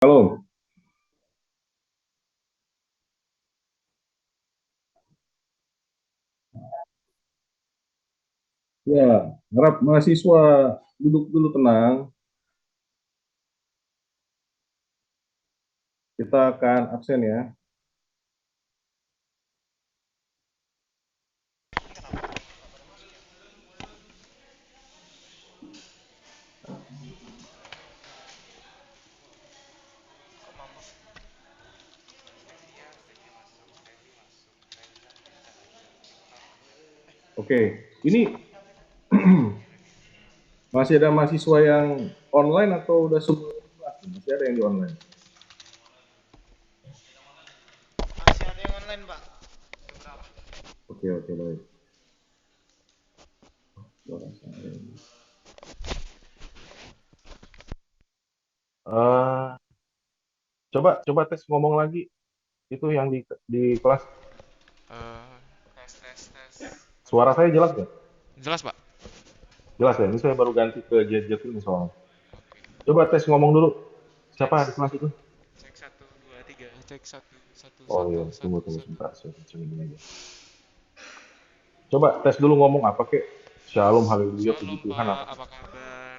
Halo, ya, harap mahasiswa duduk dulu tenang. Kita akan absen ya. Oke, ini masih ada mahasiswa yang online atau udah semua di kelas? Masih ada yang di online. Masih ada yang online, Pak. Beberapa. Oke, oke, baik. Suara saya. Eh, coba coba tes ngomong lagi. Itu yang di kelas. Tes, tes, tes. Suara saya jelas nggak? Jelas, Pak? Jelas ya. Ini saya baru ganti ke gadget ini soalnya. Oke. Coba tes ngomong dulu. Cek, Siapa di kelas itu? cek satu, dua, tiga. Cek satu, satu, Oh satu, iya, tunggu satu, tunggu satu. sebentar. Saya kencengin dulu aja. Coba tes dulu ngomong apa kek? Shalom, haleluya, puji Shalom, Tuhan Pak. apa? Apa kabar?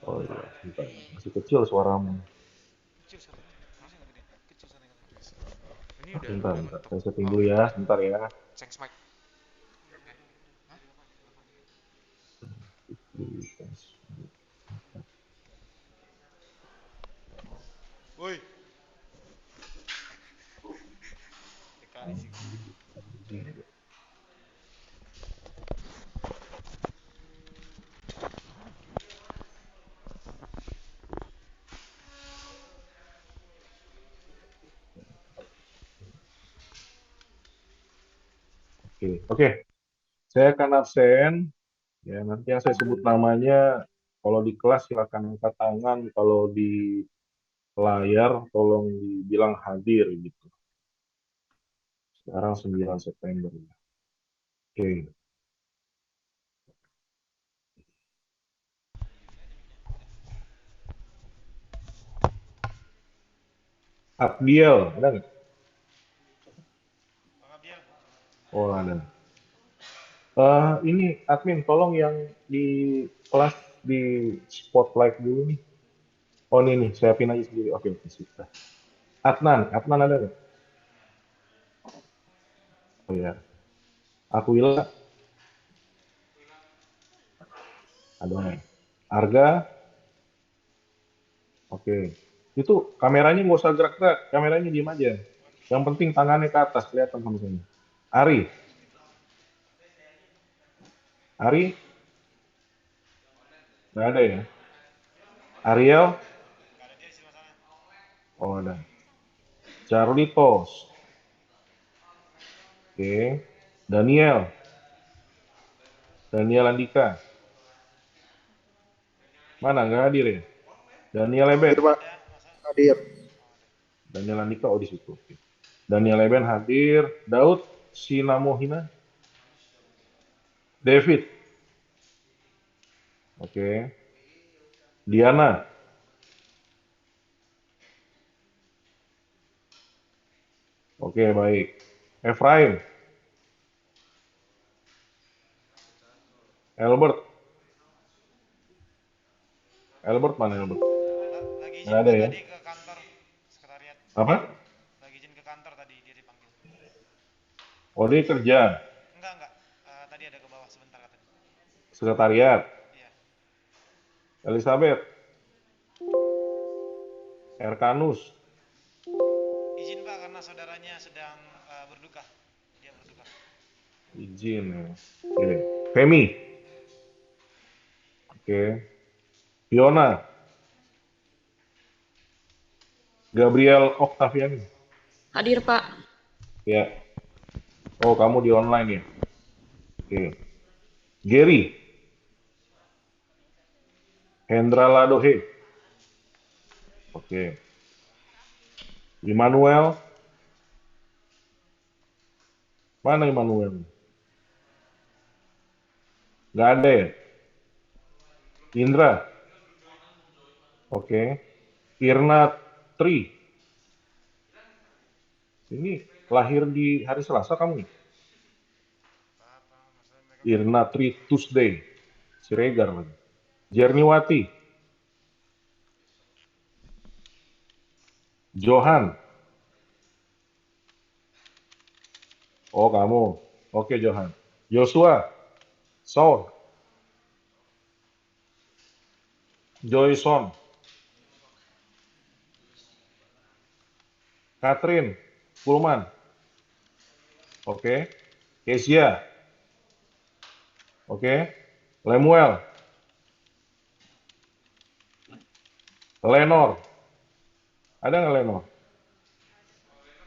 Oh iya, bentar. Masih kecil suaramu. Kecil suaranya. Masih nggak gede? Kecil suaranya. Ini Ah, udah bentar, udah bentar. mentok. Saya setting Oh, dulu ya, sebentar ya. cek mic. Hah? Woi. Kali sih. Oke, oke. Saya akan absen. Ya, nanti yang saya sebut namanya, kalau di kelas silakan angkat tangan, kalau di layar tolong dibilang hadir gitu. Sekarang 9 September. Oke. Abdiel, ada nggak? Pak Abiel. Oh, ada. Ini admin, tolong yang di kelas di spotlight dulu nih. Oh, ini nih, siapin aja sendiri. Oke, oke, sip. Adnan ada nggak? Oh ya, Aquila ada. Arga, oke. Itu kameranya nggak usah gerak-gerak, kameranya diem aja. Yang penting tangannya ke atas, kelihatan sama saya. Ari, Ari, nggak ada ya. Ariel, Gak ada dia sih masalahnya. oh ada. Carlitos, oke. Daniel Andika, mana nggak hadir ya? Daniel Eben, Hadir Pak, Ada masa? hadir. Oh, ada. Daniel Andika, oh di situ. Oke. Daniel Eben hadir. Daud Sinamohina, David, oke. Diana, oke baik. Efraim, Albert, Albert mana Albert? Lagi Nggak izin ada Pak ya? tadi ke kantor sekretariat. Apa? Lagi izin ke kantor tadi dia dipanggil. Oh dia kerja, Enggak. Tadi ada ke bawah sebentar katanya. sekretariat. Iya. Elizabeth, Erkanus, Izin Pak karena saudaranya sedang berduka. Dia berduka. izin ya. Oke. Femi, oke. Fiona, Gabriel Octaviani, Hadir, Pak. ya. Oh kamu di online ya? Oke. Gary, Hendra Ladohe, oke. Immanuel, mana Immanuel? Nggak ada ya? Indra, oke. Irna Tri. Ini lahir di hari Selasa kamu nih? Apa masalah mereka Irna Tri Tuesday. Siregar lagi. Jerniwati. Johan. Oh, kamu. Oke, Johan. Joshua. Saul. Joyson. Catherine. Pullman. Oke. Kezia. Oke. Lemuel. Lenor. Ada nggak Lenor?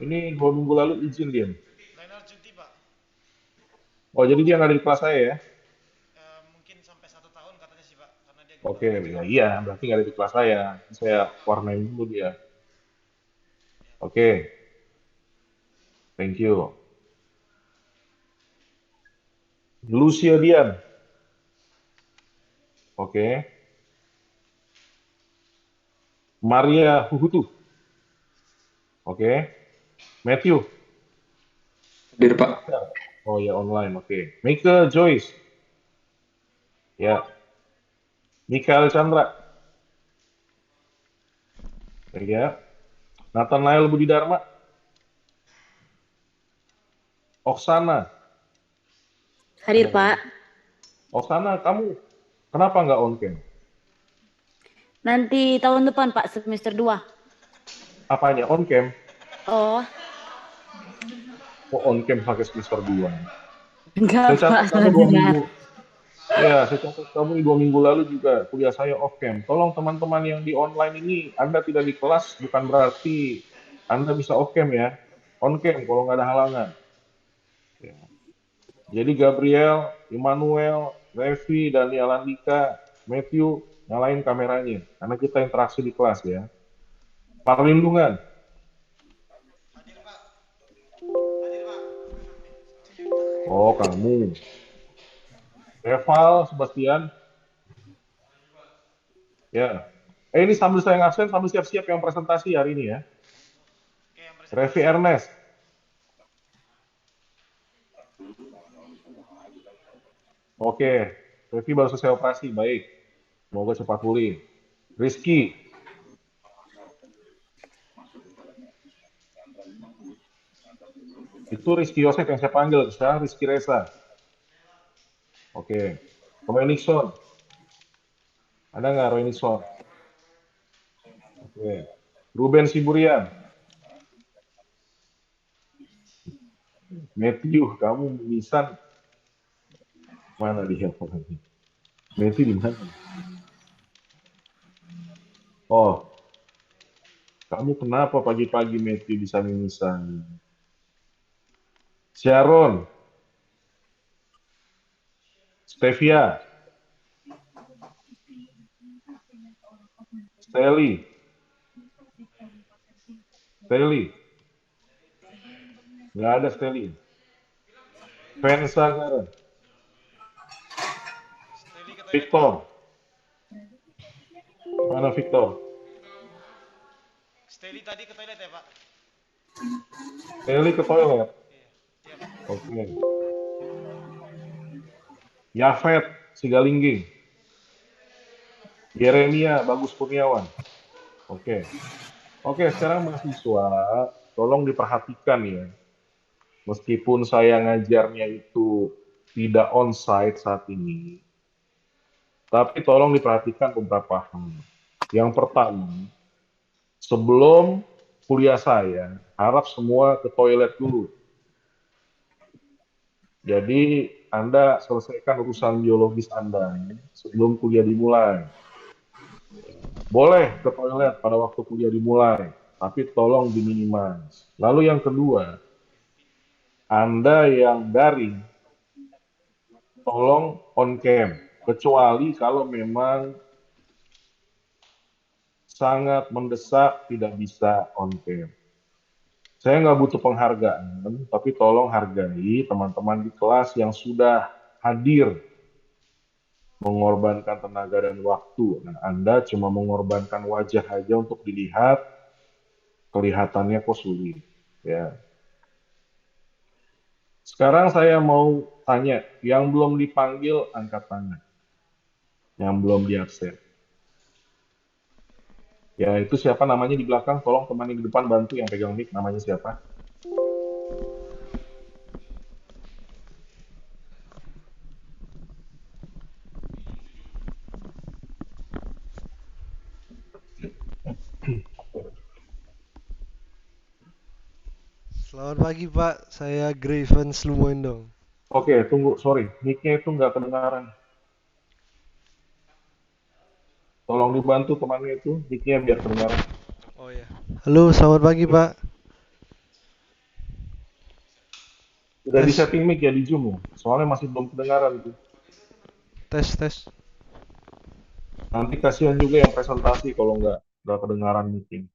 Ini 2 minggu lalu izin dia. Liner cuti pak. Oh, jadi dia nggak ada di kelas saya ya? Mungkin sampai 1 tahun katanya sih pak, karena dia Oke, gembala juga. ya iya, berarti nggak ada di kelas saya. Saya warnain dulu dia. Oke, thank you. Lucia Dian. Oke. Maria Huhutu. Oke. Matthew. Hadir Pak. Oh ya, online. Oke. Michael Joyce. Ya. Mikael Chandra. Ya. Nathanael Budi Dharma. Oksana. Ada Hadir, nggak? Pak. Oksana, kamu kenapa nggak on cam? Nanti tahun depan, Pak, semester 2. Apanya on cam? Oh, Kok on cam pakai semester 2? enggak, Saya Pak. catat kamu Salah dua dengar. minggu. Ya, saya catat kamu 2 minggu lalu juga kuliah saya off cam. Tolong teman-teman yang di online ini, Anda tidak di kelas bukan berarti Anda bisa off cam ya. On cam kalau nggak ada halangan. Ya. Jadi Gabriel, Immanuel, Revi, dan Yalandika, Matthew, nyalain kameranya. Karena kita interaksi di kelas ya. Perlindungan. Hadir pak. Hadir pak. Oh, kamu. Reval, Sebastian. Ya. Ini sambil saya ngabsen, sambil siap-siap yang presentasi hari ini ya. Oke, yang Revi presentasi. Ernest. Oke, Revi baru selesai operasi, baik. Semoga cepat pulih. Rizky. Itu Rizky Yosef yang saya panggil, sekarang Rizky Reza. Oke. Roy Nixon. Ada nggak Roy Nixon? Oke. Ruben Siburian. Matthew, kamu mimisan. Mana dia orangnya? Matthew di mana? Oh, kamu kenapa pagi-pagi Matthew bisa mimisan? Sharon. Stevia. Steli. Steli. Nggak ada Steli. Vensa Gara. Steli ke toilet pak. Victor. Mana Victor? Steli tadi ke toilet ya pak. Steli ke toilet. Iya. Iya pak. Oke. Yafet Sigalingging. Yeremia Bagus Kurniawan. Oke. Oke, sekarang mahasiswa, tolong diperhatikan ya. Meskipun saya ngajarnya itu tidak onsite saat ini, tapi tolong diperhatikan beberapa hal. Yang pertama, sebelum kuliah saya, harap semua ke toilet dulu. Jadi Anda selesaikan urusan biologis Anda sebelum kuliah dimulai. Boleh ke toilet pada waktu kuliah dimulai, tapi tolong diminimize. Lalu yang kedua, Anda yang daring, tolong on cam. Kecuali kalau memang sangat mendesak tidak bisa on cam. Saya nggak butuh penghargaan, tapi tolong hargai teman-teman di kelas yang sudah hadir mengorbankan tenaga dan waktu. Nah, Anda cuma mengorbankan wajah aja untuk dilihat, kelihatannya kok sulit. Ya. Sekarang saya mau tanya, yang belum dipanggil angkat tangan, yang belum diabsen. Ya, itu siapa namanya di belakang? Tolong teman yang di depan bantu yang pegang mic, namanya siapa? Selamat pagi Pak, saya Graven Slumoendong. Oke, tunggu, sorry, mic-nya itu nggak kedengaran. Tolong dibantu temannya itu, mic-nya biar kedengaran. Oh ya. Halo, selamat pagi Pak. Udah di Tes, setting mic ya di Zoom ya? Soalnya masih belum kedengaran tuh. tes. Nanti kasihan juga yang presentasi kalau nggak kedengaran meeting.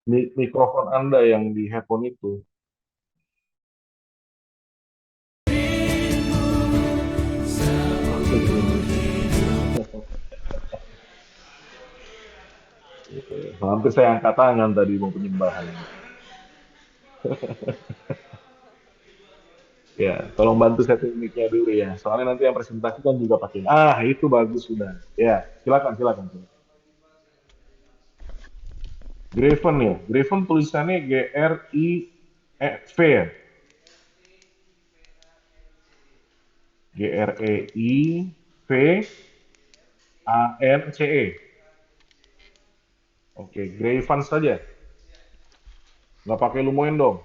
Mikrofon Anda yang di headphone itu. Hampir saya angkat tangan tadi mau penyembahan. Ya, tolong bantu setting mic-nya dulu ya. Soalnya nanti yang presentasi kan juga pakai. Ah, itu bagus sudah. Ya, silakan. Graven ya. Graven tulisannya G-R-I-V ya. G-R-E-I-V-A-N-C-E. Oke, Graven saja. Nggak pakai Lumoen dong.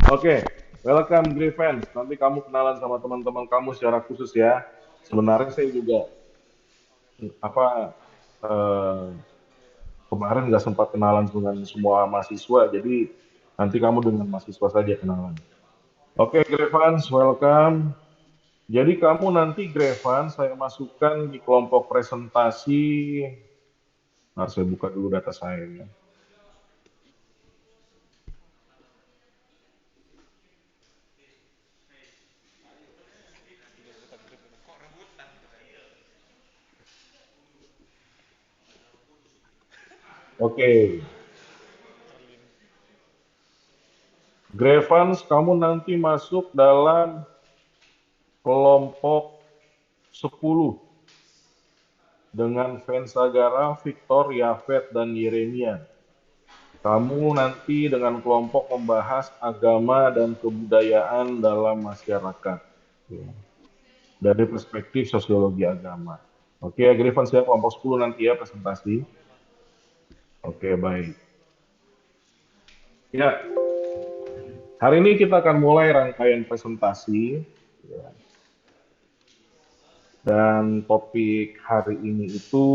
Oke, welcome Graven. Nanti kamu kenalan sama teman-teman kamu secara khusus ya. Sebenarnya saya juga apa eh, kemarin nggak sempat kenalan dengan semua mahasiswa, jadi nanti kamu dengan mahasiswa saja kenalan. Oke, Graven, welcome. Jadi kamu nanti Graven saya masukkan di kelompok presentasi. Nah, saya buka dulu data saya ya. Oke, Grevans, kamu nanti masuk dalam kelompok 10 dengan Vensagara, Victor, Yafet, dan Yeremia. Kamu nanti dengan kelompok membahas agama dan kebudayaan dalam masyarakat. Ya. Dari perspektif sosiologi agama. Oke, Grevans ya, kelompok 10 nanti ya presentasi. Oke, baik. Ya, hari ini kita akan mulai rangkaian presentasi. Ya. Dan topik hari ini itu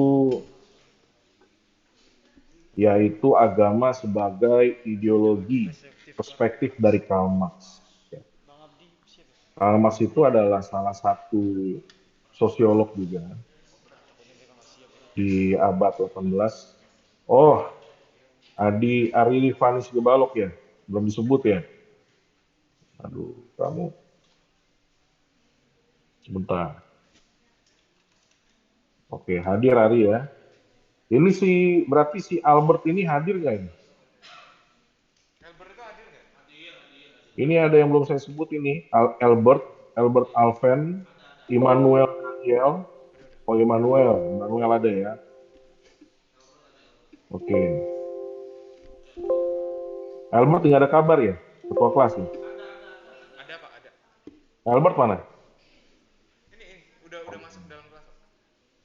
yaitu agama sebagai ideologi, perspektif dari Karl Marx. Ya. Karl Marx itu adalah salah satu sosiolog juga di abad 18. Oh, Adi Ari Vanis Gebalok ya? Belum disebut ya? Aduh, kamu sebentar. Oke, hadir Ari ya. Ini berarti si Albert ini hadir nggak ini? Ini ada yang belum saya sebut ini, Albert Alven, Immanuel Daniel. Oh, Immanuel ada ya. Oke. Albert nggak ada kabar ya? Ketua kelas ya? Ada Pak, ada. Albert mana? Ini udah masuk dalam kelas.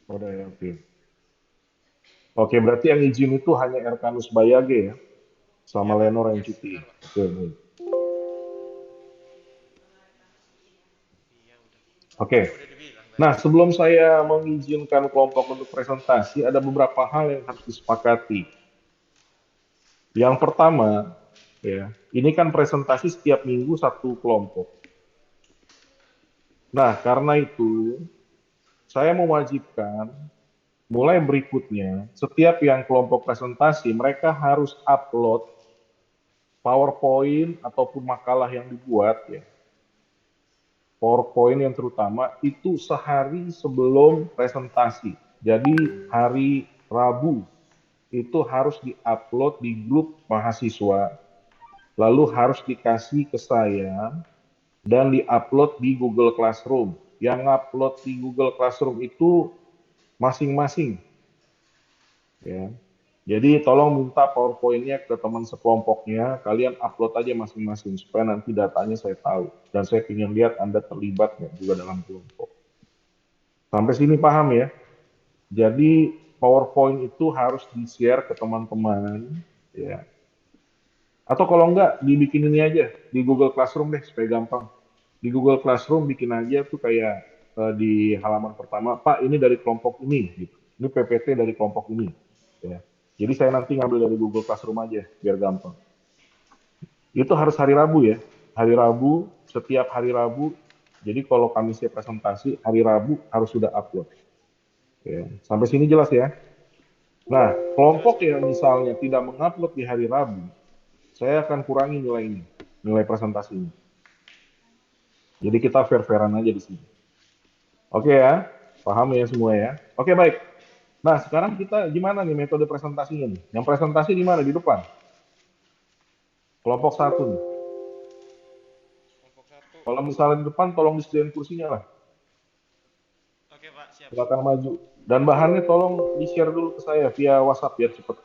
Oh, udah ya, oke. Oke, berarti yang izin itu hanya Erkanus Bayage ya? Sama Lenor yang cuti. Benar, Pak. Oke, baik. Iya udah. Oke. Udah dibilang tadi. Nah, sebelum saya mengizinkan kelompok untuk presentasi, ada beberapa hal yang harus disepakati. Yang pertama, ya, ini kan presentasi setiap minggu satu kelompok. Nah, karena itu, saya mewajibkan mulai berikutnya, setiap yang kelompok presentasi, mereka harus upload PowerPoint ataupun makalah yang dibuat ya, PowerPoint yang terutama itu sehari sebelum presentasi. Jadi hari Rabu itu harus diupload di grup mahasiswa, lalu harus dikasih ke saya dan diupload di Google Classroom. Yang upload di Google Classroom itu masing-masing, ya. Jadi tolong minta PowerPoint-nya ke teman sekelompoknya, kalian upload aja masing-masing supaya nanti datanya saya tahu dan saya ingin lihat Anda terlibat nggak juga dalam kelompok. Sampai sini paham ya? Jadi PowerPoint itu harus di-share ke teman-teman, ya. Atau kalau enggak, dibikin ini aja di Google Classroom deh supaya gampang. Di Google Classroom bikin aja tuh kayak di halaman pertama, Pak ini dari kelompok ini, gitu. Ini PPT dari kelompok ini, ya. Jadi saya nanti ngambil dari Google Classroom aja biar gampang. Itu harus hari Rabu ya. Hari Rabu, setiap hari Rabu. Jadi kalau Kamisnya presentasi, hari Rabu harus sudah upload. Ya. Sampai sini jelas ya. Nah, kelompok yang misalnya tidak mengupload di hari Rabu, saya akan kurangi nilai ini, nilai presentasinya. Jadi kita fair-fairan aja di sini. Oke ya, paham ya semua ya. Oke baik. Nah sekarang kita gimana nih metode presentasinya nih? Yang presentasi di mana? Di depan. Kelompok 1 nih. Kelompok 1. Kalau misalnya di depan, tolong disediain kursinya lah. Oke Pak, siap. Silakan maju. Dan bahannya tolong di-share dulu ke saya via WhatsApp biar cepet.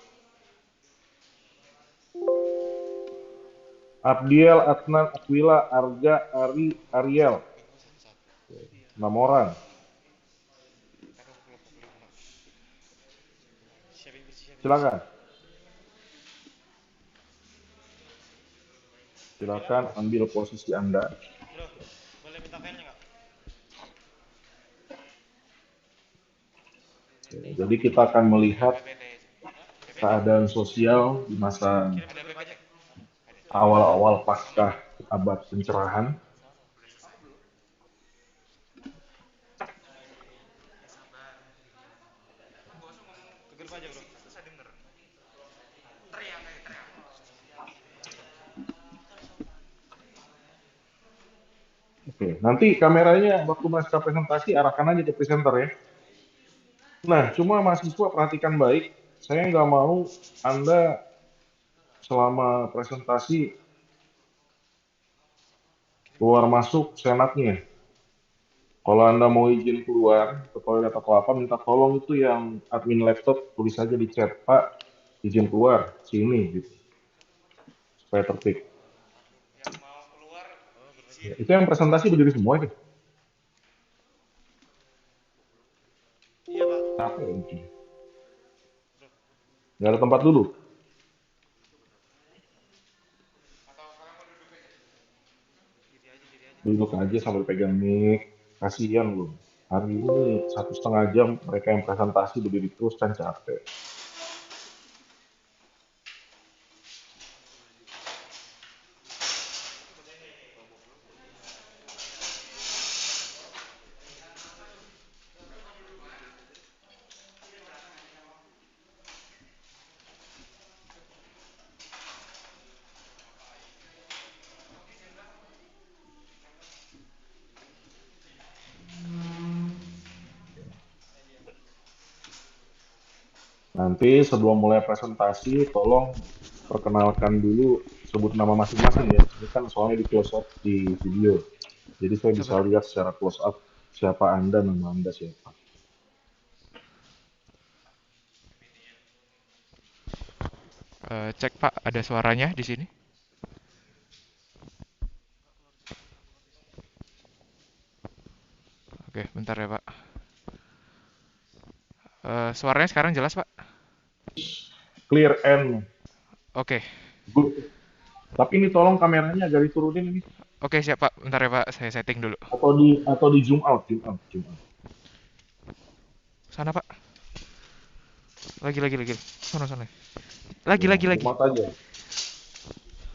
Abdiel, Adnan, Aquila, Arga, Ari, Ariel. 6 orang. Siapin kursi, siapin kursi. Silakan. Silakan ambil posisi Anda. Bro, boleh minta filenya nggak? Jadi kita akan melihat PPT aja. keadaan sosial di masa Kirim ada PPT. awal-awal pasca abad pencerahan. Ke grup aja bro. Oke, nanti kameranya waktu mereka presentasi arahkan aja ke presenter ya. Nah, cuma mahasiswa perhatikan baik, saya nggak mau Anda selama presentasi keluar masuk senatnya. Kalau Anda mau izin keluar ke toilet atau apa, minta tolong itu yang admin laptop tulis aja di chat, Pak, izin keluar sini gitu. Supaya tertib. Yang mau keluar Ya, itu yang presentasi berdiri semua itu. Iya Pak. Capek ini. Nggak ada tempat duduk. Duduk aja sambil pegang mic. Kasihan loh. Hari ini 1,5 jam mereka yang presentasi berdiri terus kan capek. Nanti sebelum mulai presentasi, tolong perkenalkan dulu, sebut nama masing-masing ya. Ini kan soalnya di close up di video. Jadi saya bisa lihat secara close up siapa Anda, nama Anda siapa. Cek Pak, ada suaranya di sini? Oke, bentar ya Pak. Suaranya sekarang jelas Pak? Clear and Oke, good. Tapi ini tolong kameranya agak diturunin ini. oke siap Pak. Bentar ya Pak, saya setting dulu. Atau di zoom out, zoom out, zoom out. Sana Pak. Lagi. Sana. Ya, Lagi. zoom out aja.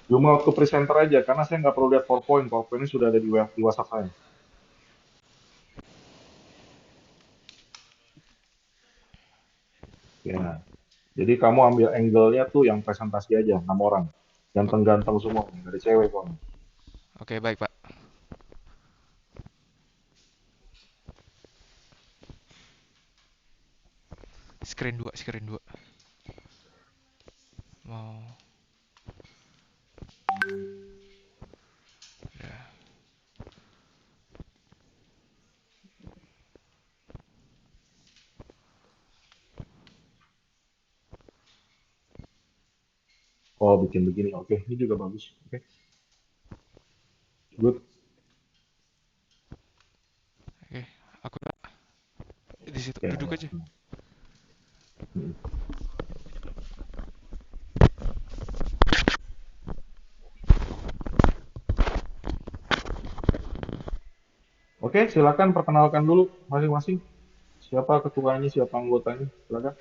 Zoom out ke presenter aja, karena saya nggak perlu lihat PowerPoint. PowerPoint ini sudah ada di WhatsApp saya. Ya, jadi kamu ambil angle-nya tuh yang presentasi aja, 6 orang. Ganteng-ganteng semua, nggak ada cewek kok. Oke, baik, Pak. Screen 2. Mau. Ya. Oh, bikin begini. Oke, ini juga bagus. Oke, good. Oke, aku di situ Ya, duduk ya. aja. Hmm. Oke, silakan perkenalkan dulu masing-masing. Siapa ketuanya, siapa anggotanya? Silakan.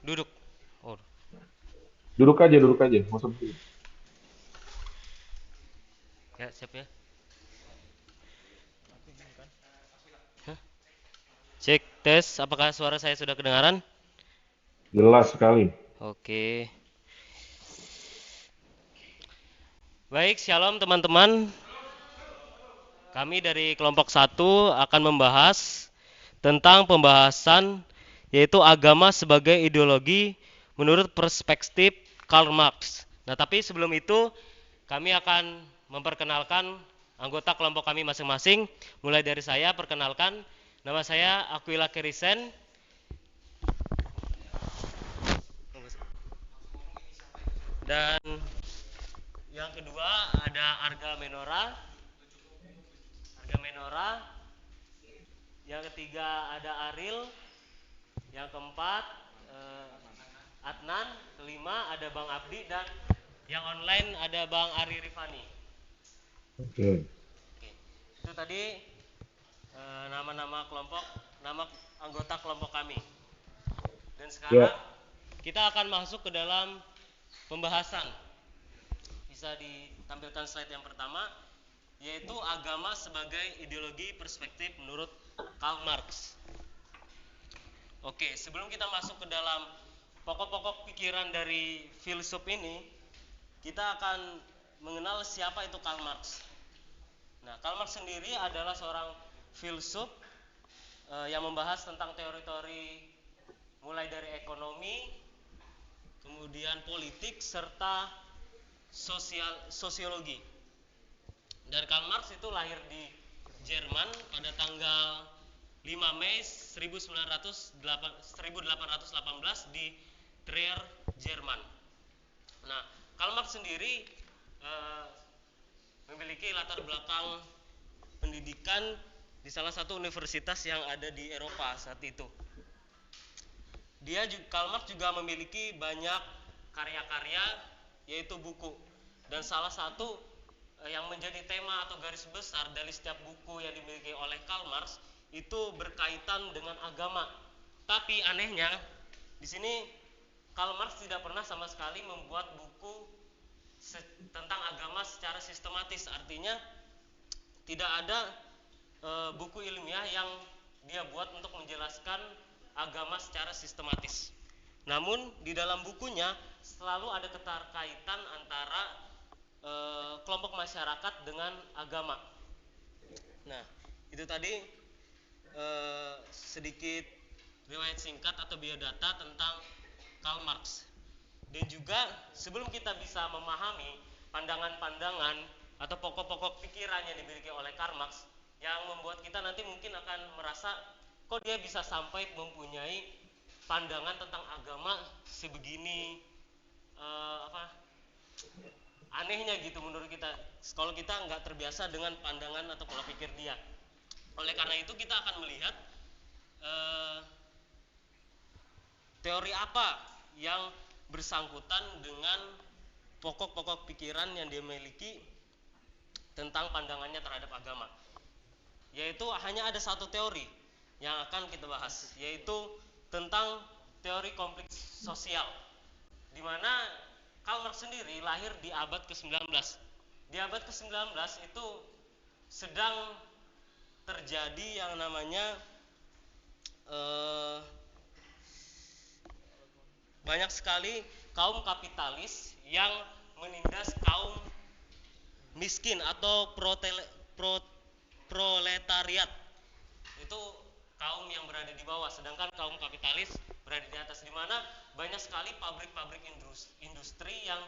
Duduk. Oh, Duduk aja. Nggak usah berdiri. ya siap ya. Hah? Cek tes, apakah suara saya sudah kedengaran? Jelas sekali. Oke. Baik, shalom teman-teman. Kami dari kelompok 1 akan membahas tentang pembahasan yaitu agama sebagai ideologi menurut perspektif Karl Marx. Nah, tapi sebelum itu kami akan memperkenalkan anggota kelompok kami masing-masing. Mulai dari saya, perkenalkan, nama saya Aquila Kerisen. Dan yang kedua ada Arga Menora. Yang ketiga ada Aril. Yang keempat Adnan. Kelima ada Bang Abdi, dan yang online ada Bang Ari Rifani. Oke. Oke. Itu tadi nama-nama kelompok, nama anggota kelompok kami. Dan Ya. sekarang kita akan masuk ke dalam pembahasan. Bisa ditampilkan slide yang pertama, yaitu agama sebagai ideologi perspektif menurut Karl Marx. Oke, sebelum kita masuk ke dalam pokok-pokok pikiran dari filsuf ini, kita akan mengenal siapa itu Karl Marx. Nah, Karl Marx sendiri adalah seorang filsuf yang membahas tentang teori-teori mulai dari ekonomi, kemudian politik, serta sosiologi. Dan Karl Marx itu lahir di Jerman pada tanggal 5 Mei 1818 di Trier, Jerman. Nah, Karl Marx sendiri memiliki latar belakang pendidikan di salah satu universitas yang ada di Eropa saat itu. Karl Marx juga memiliki banyak karya-karya, yaitu buku. Dan salah satu yang menjadi tema atau garis besar dari setiap buku yang dimiliki oleh Karl Marx itu berkaitan dengan agama. Tapi anehnya di sini Karl Marx tidak pernah sama sekali membuat buku tentang agama secara sistematis. Artinya tidak ada buku ilmiah yang dia buat untuk menjelaskan agama secara sistematis. Namun di dalam bukunya selalu ada keterkaitan antara kelompok masyarakat dengan agama. Nah, itu tadi sedikit riwayat singkat atau biodata tentang Karl Marx. Dan juga sebelum kita bisa memahami pandangan-pandangan atau pokok-pokok pikiran yang dimiliki oleh Karl Marx, yang membuat kita nanti mungkin akan merasa kok dia bisa sampai mempunyai pandangan tentang agama sebegini anehnya gitu menurut kita, kalau kita nggak terbiasa dengan pandangan atau pola pikir dia. Oleh karena itu kita akan melihat teori apa yang bersangkutan dengan pokok-pokok pikiran yang dia miliki tentang pandangannya terhadap agama. Yaitu hanya ada satu teori yang akan kita bahas, yaitu tentang teori konflik sosial, di mana Karl Marx sendiri lahir di abad ke-19. Di abad ke-19 itu sedang terjadi yang namanya banyak sekali kaum kapitalis yang menindas kaum miskin atau proletariat. Itu kaum yang berada di bawah, sedangkan kaum kapitalis berada di atas, di mana banyak sekali pabrik-pabrik industri yang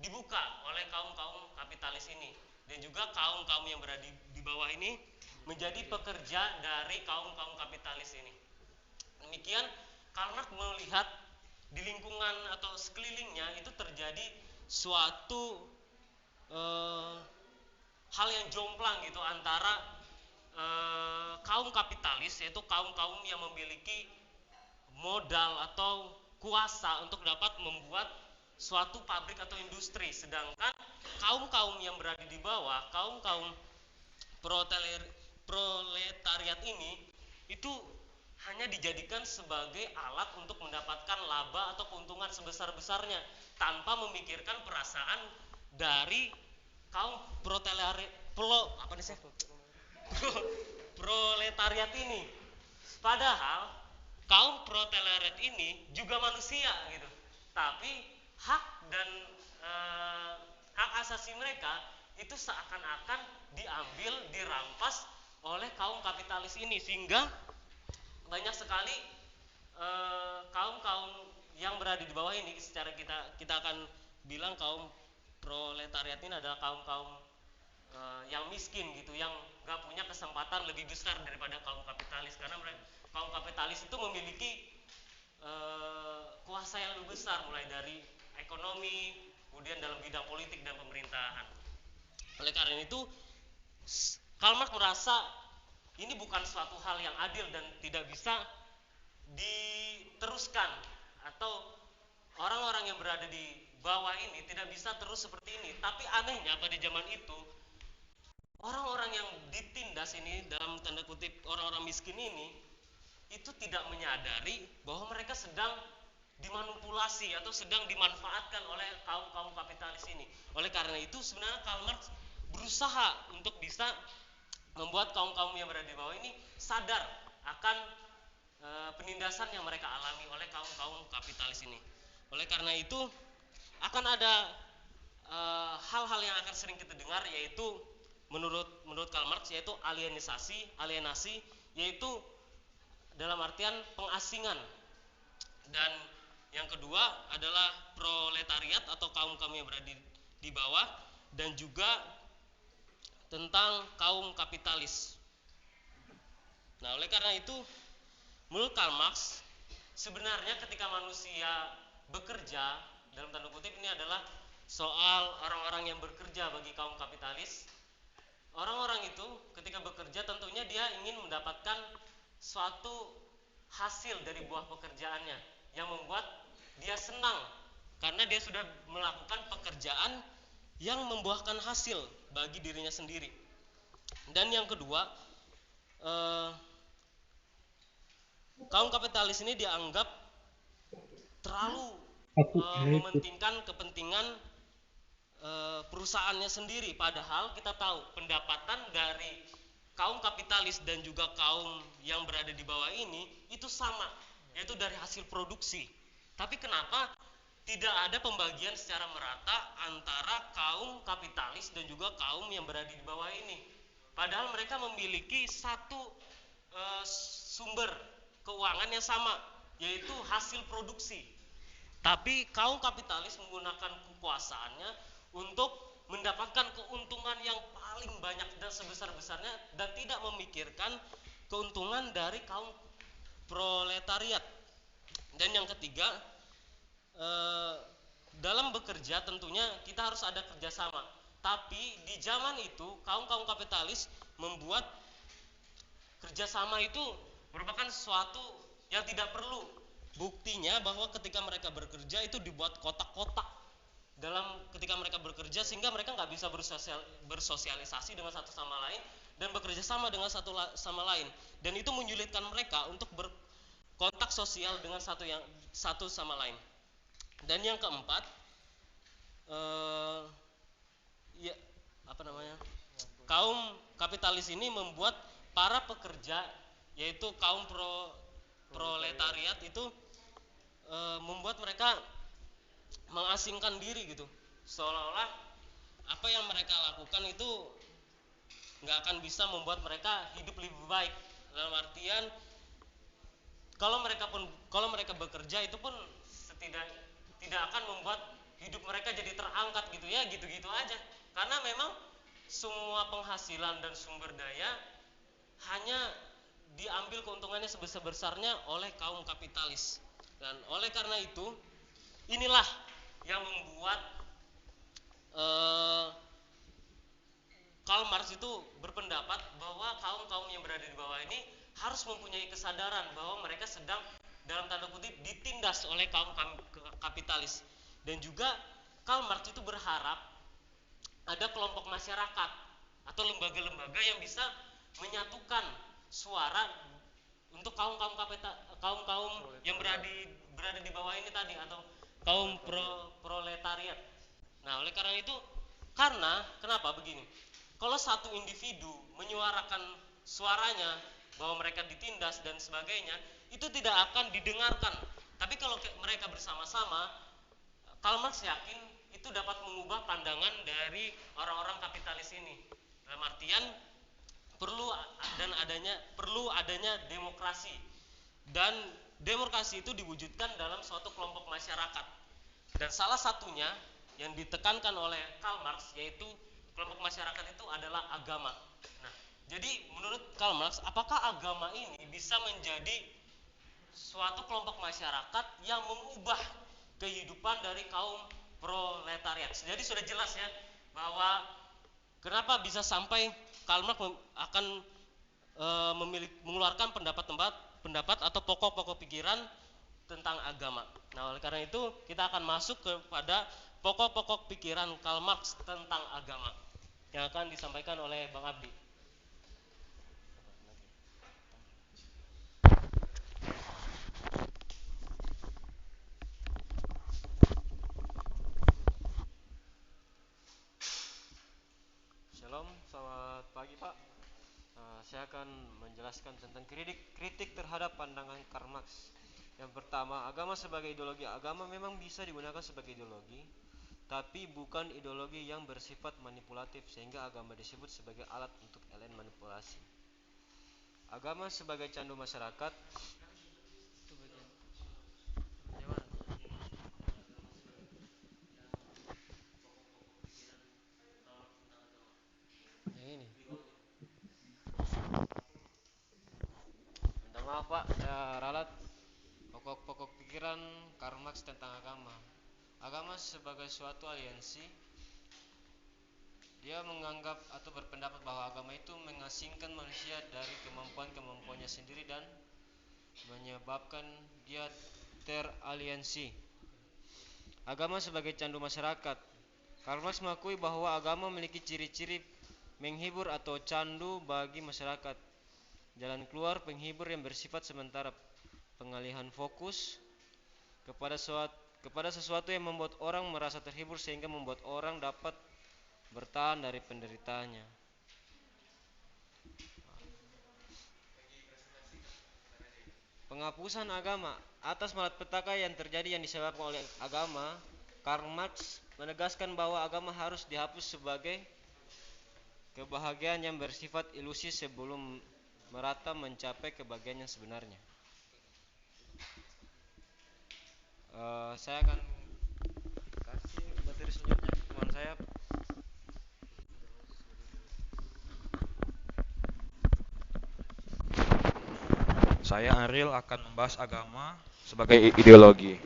dibuka oleh kaum-kaum kapitalis ini, dan juga kaum-kaum yang berada di bawah ini menjadi pekerja dari kaum-kaum kapitalis ini. Demikian karena melihat di lingkungan atau sekelilingnya itu terjadi suatu hal yang jomplang gitu antara kaum kapitalis, yaitu kaum-kaum yang memiliki modal atau kuasa untuk dapat membuat suatu pabrik atau industri, sedangkan kaum-kaum yang berada di bawah, kaum-kaum proletariat ini itu hanya dijadikan sebagai alat untuk mendapatkan laba atau keuntungan sebesar-besarnya tanpa memikirkan perasaan dari kaum proletariat ini. Padahal kaum proletariat ini juga manusia gitu, tapi hak dan hak asasi mereka itu seakan-akan diambil, dirampas oleh kaum kapitalis ini, sehingga banyak sekali kaum-kaum yang berada di bawah ini, secara kita akan bilang kaum proletariat ini adalah kaum-kaum yang miskin gitu, yang gak punya kesempatan lebih besar daripada kaum kapitalis, karena kaum kapitalis itu memiliki kuasa yang lebih besar, mulai dari ekonomi, kemudian dalam bidang politik dan pemerintahan. Oleh karena itu, Karl Marx merasa ini bukan suatu hal yang adil dan tidak bisa diteruskan, atau orang-orang yang berada di bawah ini tidak bisa terus seperti ini. Tapi anehnya pada zaman itu, orang-orang yang ditindas ini, dalam tanda kutip orang-orang miskin ini, itu tidak menyadari bahwa mereka sedang dimanipulasi atau sedang dimanfaatkan oleh kaum-kaum kapitalis ini. Oleh karena itu sebenarnya Karl Marx berusaha untuk bisa membuat kaum-kaum yang berada di bawah ini sadar akan penindasan yang mereka alami oleh kaum-kaum kapitalis ini. Oleh karena itu akan ada hal-hal yang akan sering kita dengar, yaitu menurut Karl Marx, yaitu alienasi, yaitu dalam artian pengasingan. Dan yang kedua adalah proletariat atau kaum-kaum yang berada di bawah, dan juga tentang kaum kapitalis. Nah, oleh karena itu menurut Karl Marx, sebenarnya ketika manusia bekerja, dalam tanda kutip ini adalah soal orang-orang yang bekerja bagi kaum kapitalis. Orang-orang itu ketika bekerja tentunya dia ingin mendapatkan suatu hasil dari buah pekerjaannya yang membuat dia senang, karena dia sudah melakukan pekerjaan yang membuahkan hasil bagi dirinya sendiri. Dan yang kedua, kaum kapitalis ini dianggap terlalu mementingkan kepentingan perusahaannya sendiri, padahal kita tahu pendapatan dari kaum kapitalis dan juga kaum yang berada di bawah ini itu sama, yaitu dari hasil produksi. Tapi kenapa tidak ada pembagian secara merata antara kaum kapitalis dan juga kaum yang berada di bawah ini? Padahal mereka memiliki satu sumber keuangan yang sama, yaitu hasil produksi. Tapi kaum kapitalis menggunakan kekuasaannya untuk mendapatkan keuntungan yang paling banyak dan sebesar-besarnya, dan tidak memikirkan keuntungan dari kaum proletariat. Dan yang ketiga, dalam bekerja tentunya kita harus ada kerjasama. Tapi di zaman itu kaum-kaum kapitalis membuat kerjasama itu merupakan sesuatu yang tidak perlu. Buktinya bahwa ketika mereka bekerja itu dibuat kotak-kotak ketika mereka bekerja, sehingga mereka nggak bisa bersosialisasi dengan satu sama lain dan bekerja sama dengan sama lain, dan itu menyulitkan mereka untuk berkontak sosial dengan satu sama lain. Dan yang keempat, kaum kapitalis ini membuat para pekerja, yaitu kaum proletariat itu membuat mereka mengasingkan diri gitu, seolah-olah apa yang mereka lakukan itu nggak akan bisa membuat mereka hidup lebih baik. Dalam artian kalau mereka bekerja itu pun tidak akan membuat hidup mereka jadi terangkat gitu ya, gitu-gitu aja. Karena memang semua penghasilan dan sumber daya hanya diambil keuntungannya sebesar-besarnya oleh kaum kapitalis. Dan oleh karena itu inilah yang membuat Karl Marx itu berpendapat bahwa kaum-kaum yang berada di bawah ini harus mempunyai kesadaran bahwa mereka sedang dalam tanda kutip ditindas oleh kaum kapitalis. Dan juga Karl Marx itu berharap ada kelompok masyarakat atau lembaga-lembaga yang bisa menyatukan suara untuk kaum-kaum yang berada di bawah ini tadi, atau kaum proletariat. Nah, oleh karena itu, kenapa begini? Kalau satu individu menyuarakan suaranya bahwa mereka ditindas dan sebagainya, itu tidak akan didengarkan. Tapi kalau mereka bersama-sama, Karl Marx yakin itu dapat mengubah pandangan dari orang-orang kapitalis ini. Dalam artian perlu adanya demokrasi, dan demokrasi itu diwujudkan dalam suatu kelompok masyarakat. Dan salah satunya yang ditekankan oleh Karl Marx yaitu kelompok masyarakat itu adalah agama. Nah, jadi menurut Karl Marx, apakah agama ini bisa menjadi suatu kelompok masyarakat yang mengubah kehidupan dari kaum proletariat? Jadi sudah jelas ya bahwa kenapa bisa sampai Karl Marx akan mengeluarkan pendapat atau pokok-pokok pikiran tentang agama. Nah, oleh karena itu kita akan masuk kepada pokok-pokok pikiran Karl Marx tentang agama yang akan disampaikan oleh Bang Abdi. Shalom, selamat pagi Pak. Saya akan menjelaskan tentang kritik terhadap pandangan Karl Marx. Yang pertama, agama sebagai ideologi. Agama memang bisa digunakan sebagai ideologi, tapi bukan ideologi yang bersifat manipulatif, sehingga agama disebut sebagai alat untuk elit manipulasi. Agama sebagai candu masyarakat. Minta maaf Pak, saya ralat. Pokok-pokok pikiran Karl Marx tentang agama. Agama sebagai suatu aliansi. Dia menganggap atau berpendapat bahwa agama itu mengasingkan manusia dari kemampuannya sendiri dan menyebabkan dia teraliansi. Agama sebagai candu masyarakat. Karl Marx mengakui bahwa agama memiliki ciri-ciri menghibur atau candu bagi masyarakat. Jalan keluar penghibur yang bersifat sementara, pengalihan fokus kepada sesuatu yang membuat orang merasa terhibur sehingga membuat orang dapat bertahan dari penderitaannya. Penghapusan agama. Atas malapetaka yang terjadi yang disebabkan oleh agama, Karl Marx menegaskan bahwa agama harus dihapus sebagai kebahagiaan yang bersifat ilusi sebelum merata mencapai kebahagiaan yang sebenarnya. Saya akan kasih materi selanjutnya ke teman saya. Saya Ariel akan membahas agama sebagai ideologi.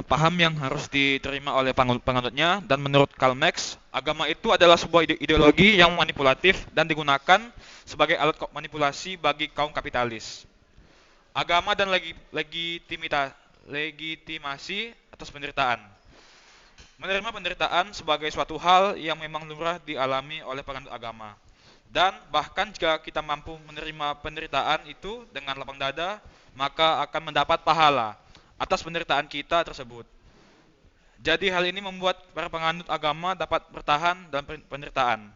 Paham yang harus diterima oleh penganutnya, dan menurut Karl Marx, agama itu adalah sebuah ideologi yang manipulatif dan digunakan sebagai alat manipulasi bagi kaum kapitalis. Agama dan legitimasi atas penderitaan. Menerima penderitaan sebagai suatu hal yang memang lumrah dialami oleh penganut agama. Dan bahkan jika kita mampu menerima penderitaan itu dengan lapang dada, maka akan mendapat pahala atas penderitaan kita tersebut. Jadi hal ini membuat para penganut agama dapat bertahan dalam penderitaan.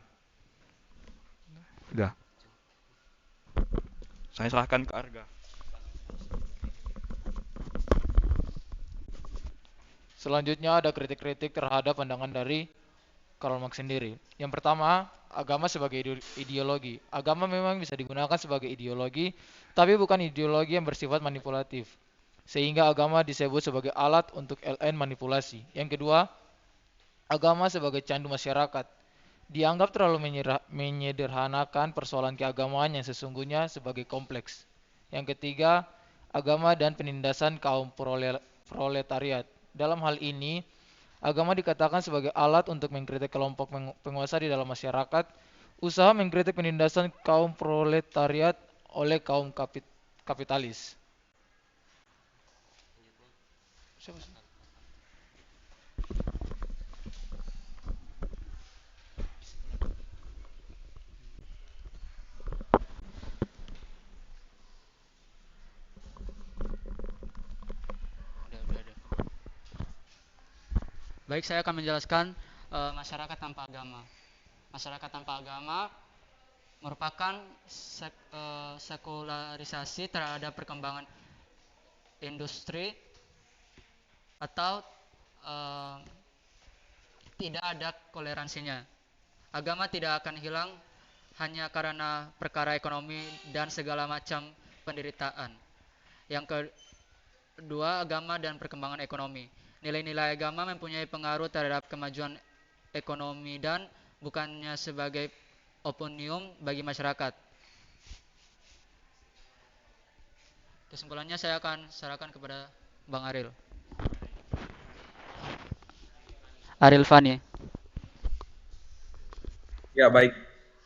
Sudah. Saya serahkan ke Arga. Selanjutnya ada kritik-kritik terhadap pandangan dari Karl Marx sendiri. Yang pertama, agama sebagai ideologi. Agama memang bisa digunakan sebagai ideologi, tapi bukan ideologi yang bersifat manipulatif. Sehingga agama disebut sebagai alat untuk LN manipulasi. Yang kedua, agama sebagai candu masyarakat. Dianggap terlalu menyederhanakan persoalan keagamaan yang sesungguhnya sebagai kompleks. Yang ketiga, agama dan penindasan kaum proletariat. Dalam hal ini, agama dikatakan sebagai alat untuk mengkritik kelompok penguasa di dalam masyarakat, usaha mengkritik penindasan kaum proletariat oleh kaum kapitalis. Siapa sih? Baik, saya akan menjelaskan masyarakat tanpa agama. Masyarakat tanpa agama merupakan sekularisasi terhadap perkembangan industri atau tidak ada toleransinya. Agama tidak akan hilang hanya karena perkara ekonomi dan segala macam penderitaan. Yang kedua, agama dan perkembangan ekonomi. Nilai-nilai agama mempunyai pengaruh terhadap kemajuan ekonomi dan bukannya sebagai opinium bagi masyarakat. Kesimpulannya saya akan serahkan kepada Bang Aril. Aril Fani. Ya, baik.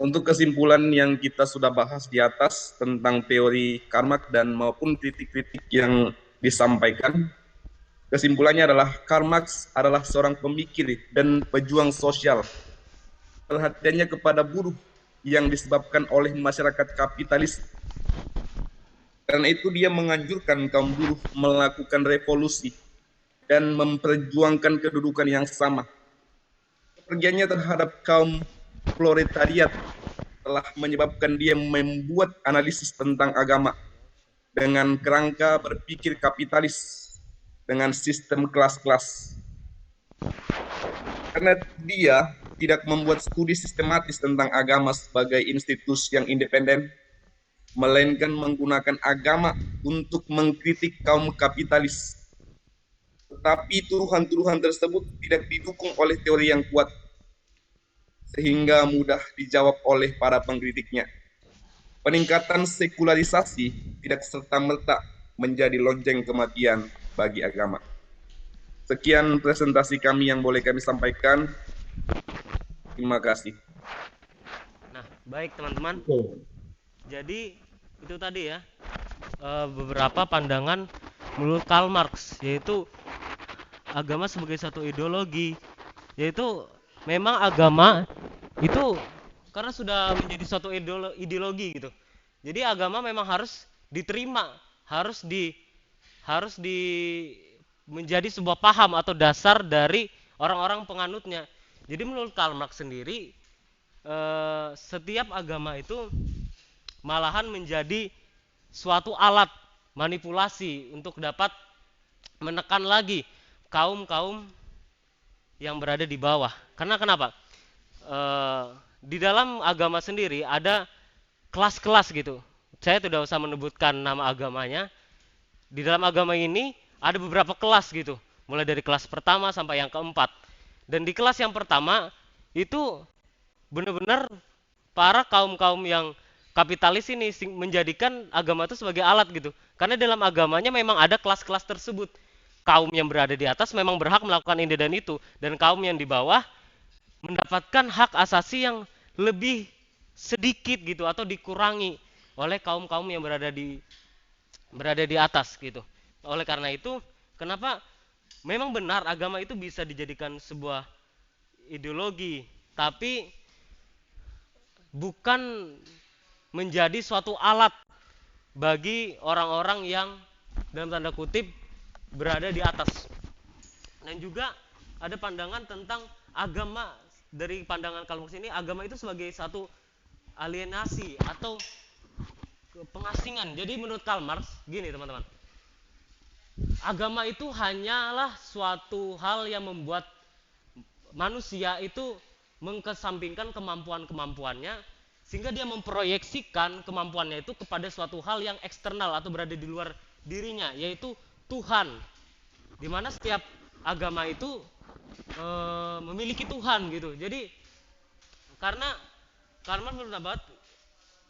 Untuk kesimpulan yang kita sudah bahas di atas tentang teori Karl Marx dan maupun kritik-kritik yang disampaikan, kesimpulannya adalah Karl Marx adalah seorang pemikir dan pejuang sosial. Perhatiannya kepada buruh yang disebabkan oleh masyarakat kapitalis. Karena itu dia menganjurkan kaum buruh melakukan revolusi dan memperjuangkan kedudukan yang sama. Kepergiannya terhadap kaum proletariat telah menyebabkan dia membuat analisis tentang agama dengan kerangka berpikir kapitalis dengan sistem kelas-kelas. Karena dia tidak membuat studi sistematis tentang agama sebagai institusi yang independen, melainkan menggunakan agama untuk mengkritik kaum kapitalis. Tetapi tuduhan-tuduhan tersebut tidak didukung oleh teori yang kuat, sehingga mudah dijawab oleh para pengkritiknya. Peningkatan sekularisasi tidak serta-merta menjadi lonceng kematian bagi agama. Sekian presentasi kami yang boleh kami sampaikan. Terima kasih. Nah, baik teman-teman. Jadi itu tadi ya beberapa pandangan menurut Karl Marx, yaitu agama sebagai satu ideologi, yaitu memang agama itu karena sudah menjadi suatu ideologi gitu. Jadi agama memang harus diterima, harus menjadi sebuah paham atau dasar dari orang-orang penganutnya. Jadi menurut Karl Marx sendiri, setiap agama itu malahan menjadi suatu alat manipulasi untuk dapat menekan lagi kaum-kaum yang berada di bawah. Karena kenapa? Di dalam agama sendiri ada kelas-kelas gitu. Saya tidak usah menyebutkan nama agamanya. Di dalam agama ini ada beberapa kelas gitu, mulai dari kelas pertama sampai yang keempat. Dan di kelas yang pertama itu benar-benar para kaum-kaum yang kapitalis ini menjadikan agama itu sebagai alat gitu. Karena dalam agamanya memang ada kelas-kelas tersebut. Kaum yang berada di atas memang berhak melakukan ini dan itu, dan kaum yang di bawah mendapatkan hak asasi yang lebih sedikit gitu atau dikurangi oleh kaum-kaum yang berada di atas gitu. Oleh karena itu, kenapa memang benar agama itu bisa dijadikan sebuah ideologi, tapi bukan menjadi suatu alat bagi orang-orang yang dalam tanda kutip berada di atas. Dan juga ada pandangan tentang agama dari pandangan Karl Marx ini, agama itu sebagai satu alienasi atau pengasingan. Jadi menurut Karl Marx gini teman-teman, agama itu hanyalah suatu hal yang membuat manusia itu mengkesampingkan kemampuan-kemampuannya, sehingga dia memproyeksikan kemampuannya itu kepada suatu hal yang eksternal atau berada di luar dirinya, yaitu Tuhan. Dimana setiap agama itu memiliki Tuhan gitu. Jadi karena Karl Marx berpendapat,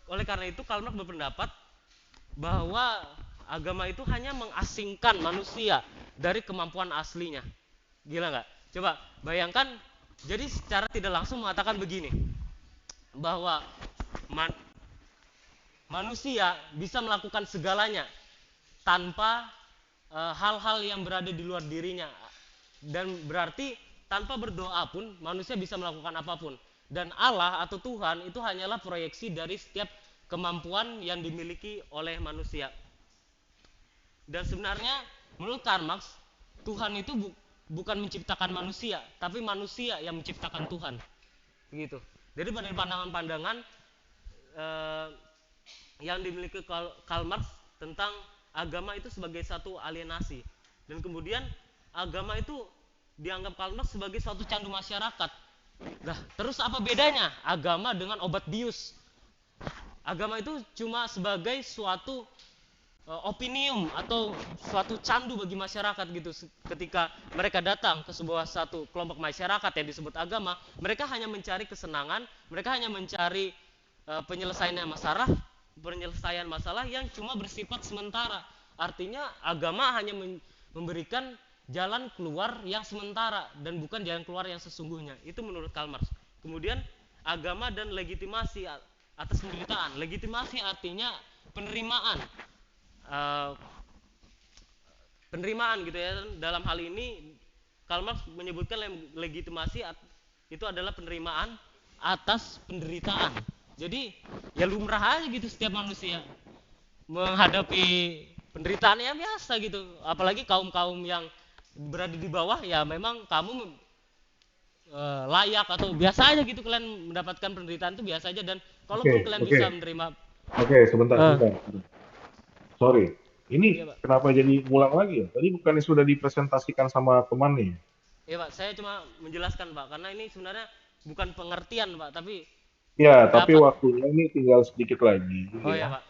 oleh karena itu Karl Marx berpendapat bahwa agama itu hanya mengasingkan manusia dari kemampuan aslinya. Gila nggak? Coba bayangkan, jadi secara tidak langsung mengatakan begini, bahwa manusia bisa melakukan segalanya tanpa hal-hal yang berada di luar dirinya, dan berarti tanpa berdoa pun manusia bisa melakukan apapun, dan Allah atau Tuhan itu hanyalah proyeksi dari setiap kemampuan yang dimiliki oleh manusia. Dan sebenarnya menurut Karl Marx, Tuhan itu bukan menciptakan manusia, tapi manusia yang menciptakan Tuhan. Begitu. Jadi pada pandangan-pandangan yang dimiliki Karl Marx tentang agama itu sebagai satu alienasi, dan kemudian agama itu dianggap Karl Marx sebagai suatu candu masyarakat. Nah, terus apa bedanya agama dengan obat bius? Agama itu cuma sebagai suatu opinium atau suatu candu bagi masyarakat gitu. Ketika mereka datang ke sebuah satu kelompok masyarakat yang disebut agama, mereka hanya mencari kesenangan, mereka hanya mencari penyelesaian masalah yang cuma bersifat sementara. Artinya agama hanya memberikan jalan keluar yang sementara dan bukan jalan keluar yang sesungguhnya. Itu menurut Karl Marx. Kemudian agama dan legitimasi atas penderitaan. Legitimasi artinya penerimaan. Penerimaan gitu ya. Dalam hal ini Karl Marx menyebutkan legitimasi itu adalah penerimaan atas penderitaan. Jadi ya lumrah aja gitu setiap manusia menghadapi penderitaan yang biasa gitu. Apalagi kaum-kaum yang berada di bawah, ya memang kamu layak atau biasa aja gitu kalian mendapatkan penderitaan itu biasa aja. Dan kalaupun kalian bisa menerima. Sebentar. Sorry, ini kenapa jadi ngulang lagi ya? Tadi bukannya sudah dipresentasikan sama temannya? Iya Pak, saya cuma menjelaskan Pak, karena ini sebenarnya bukan pengertian Pak, tapi ya, tapi waktunya ini tinggal sedikit lagi. Oh ya Pak.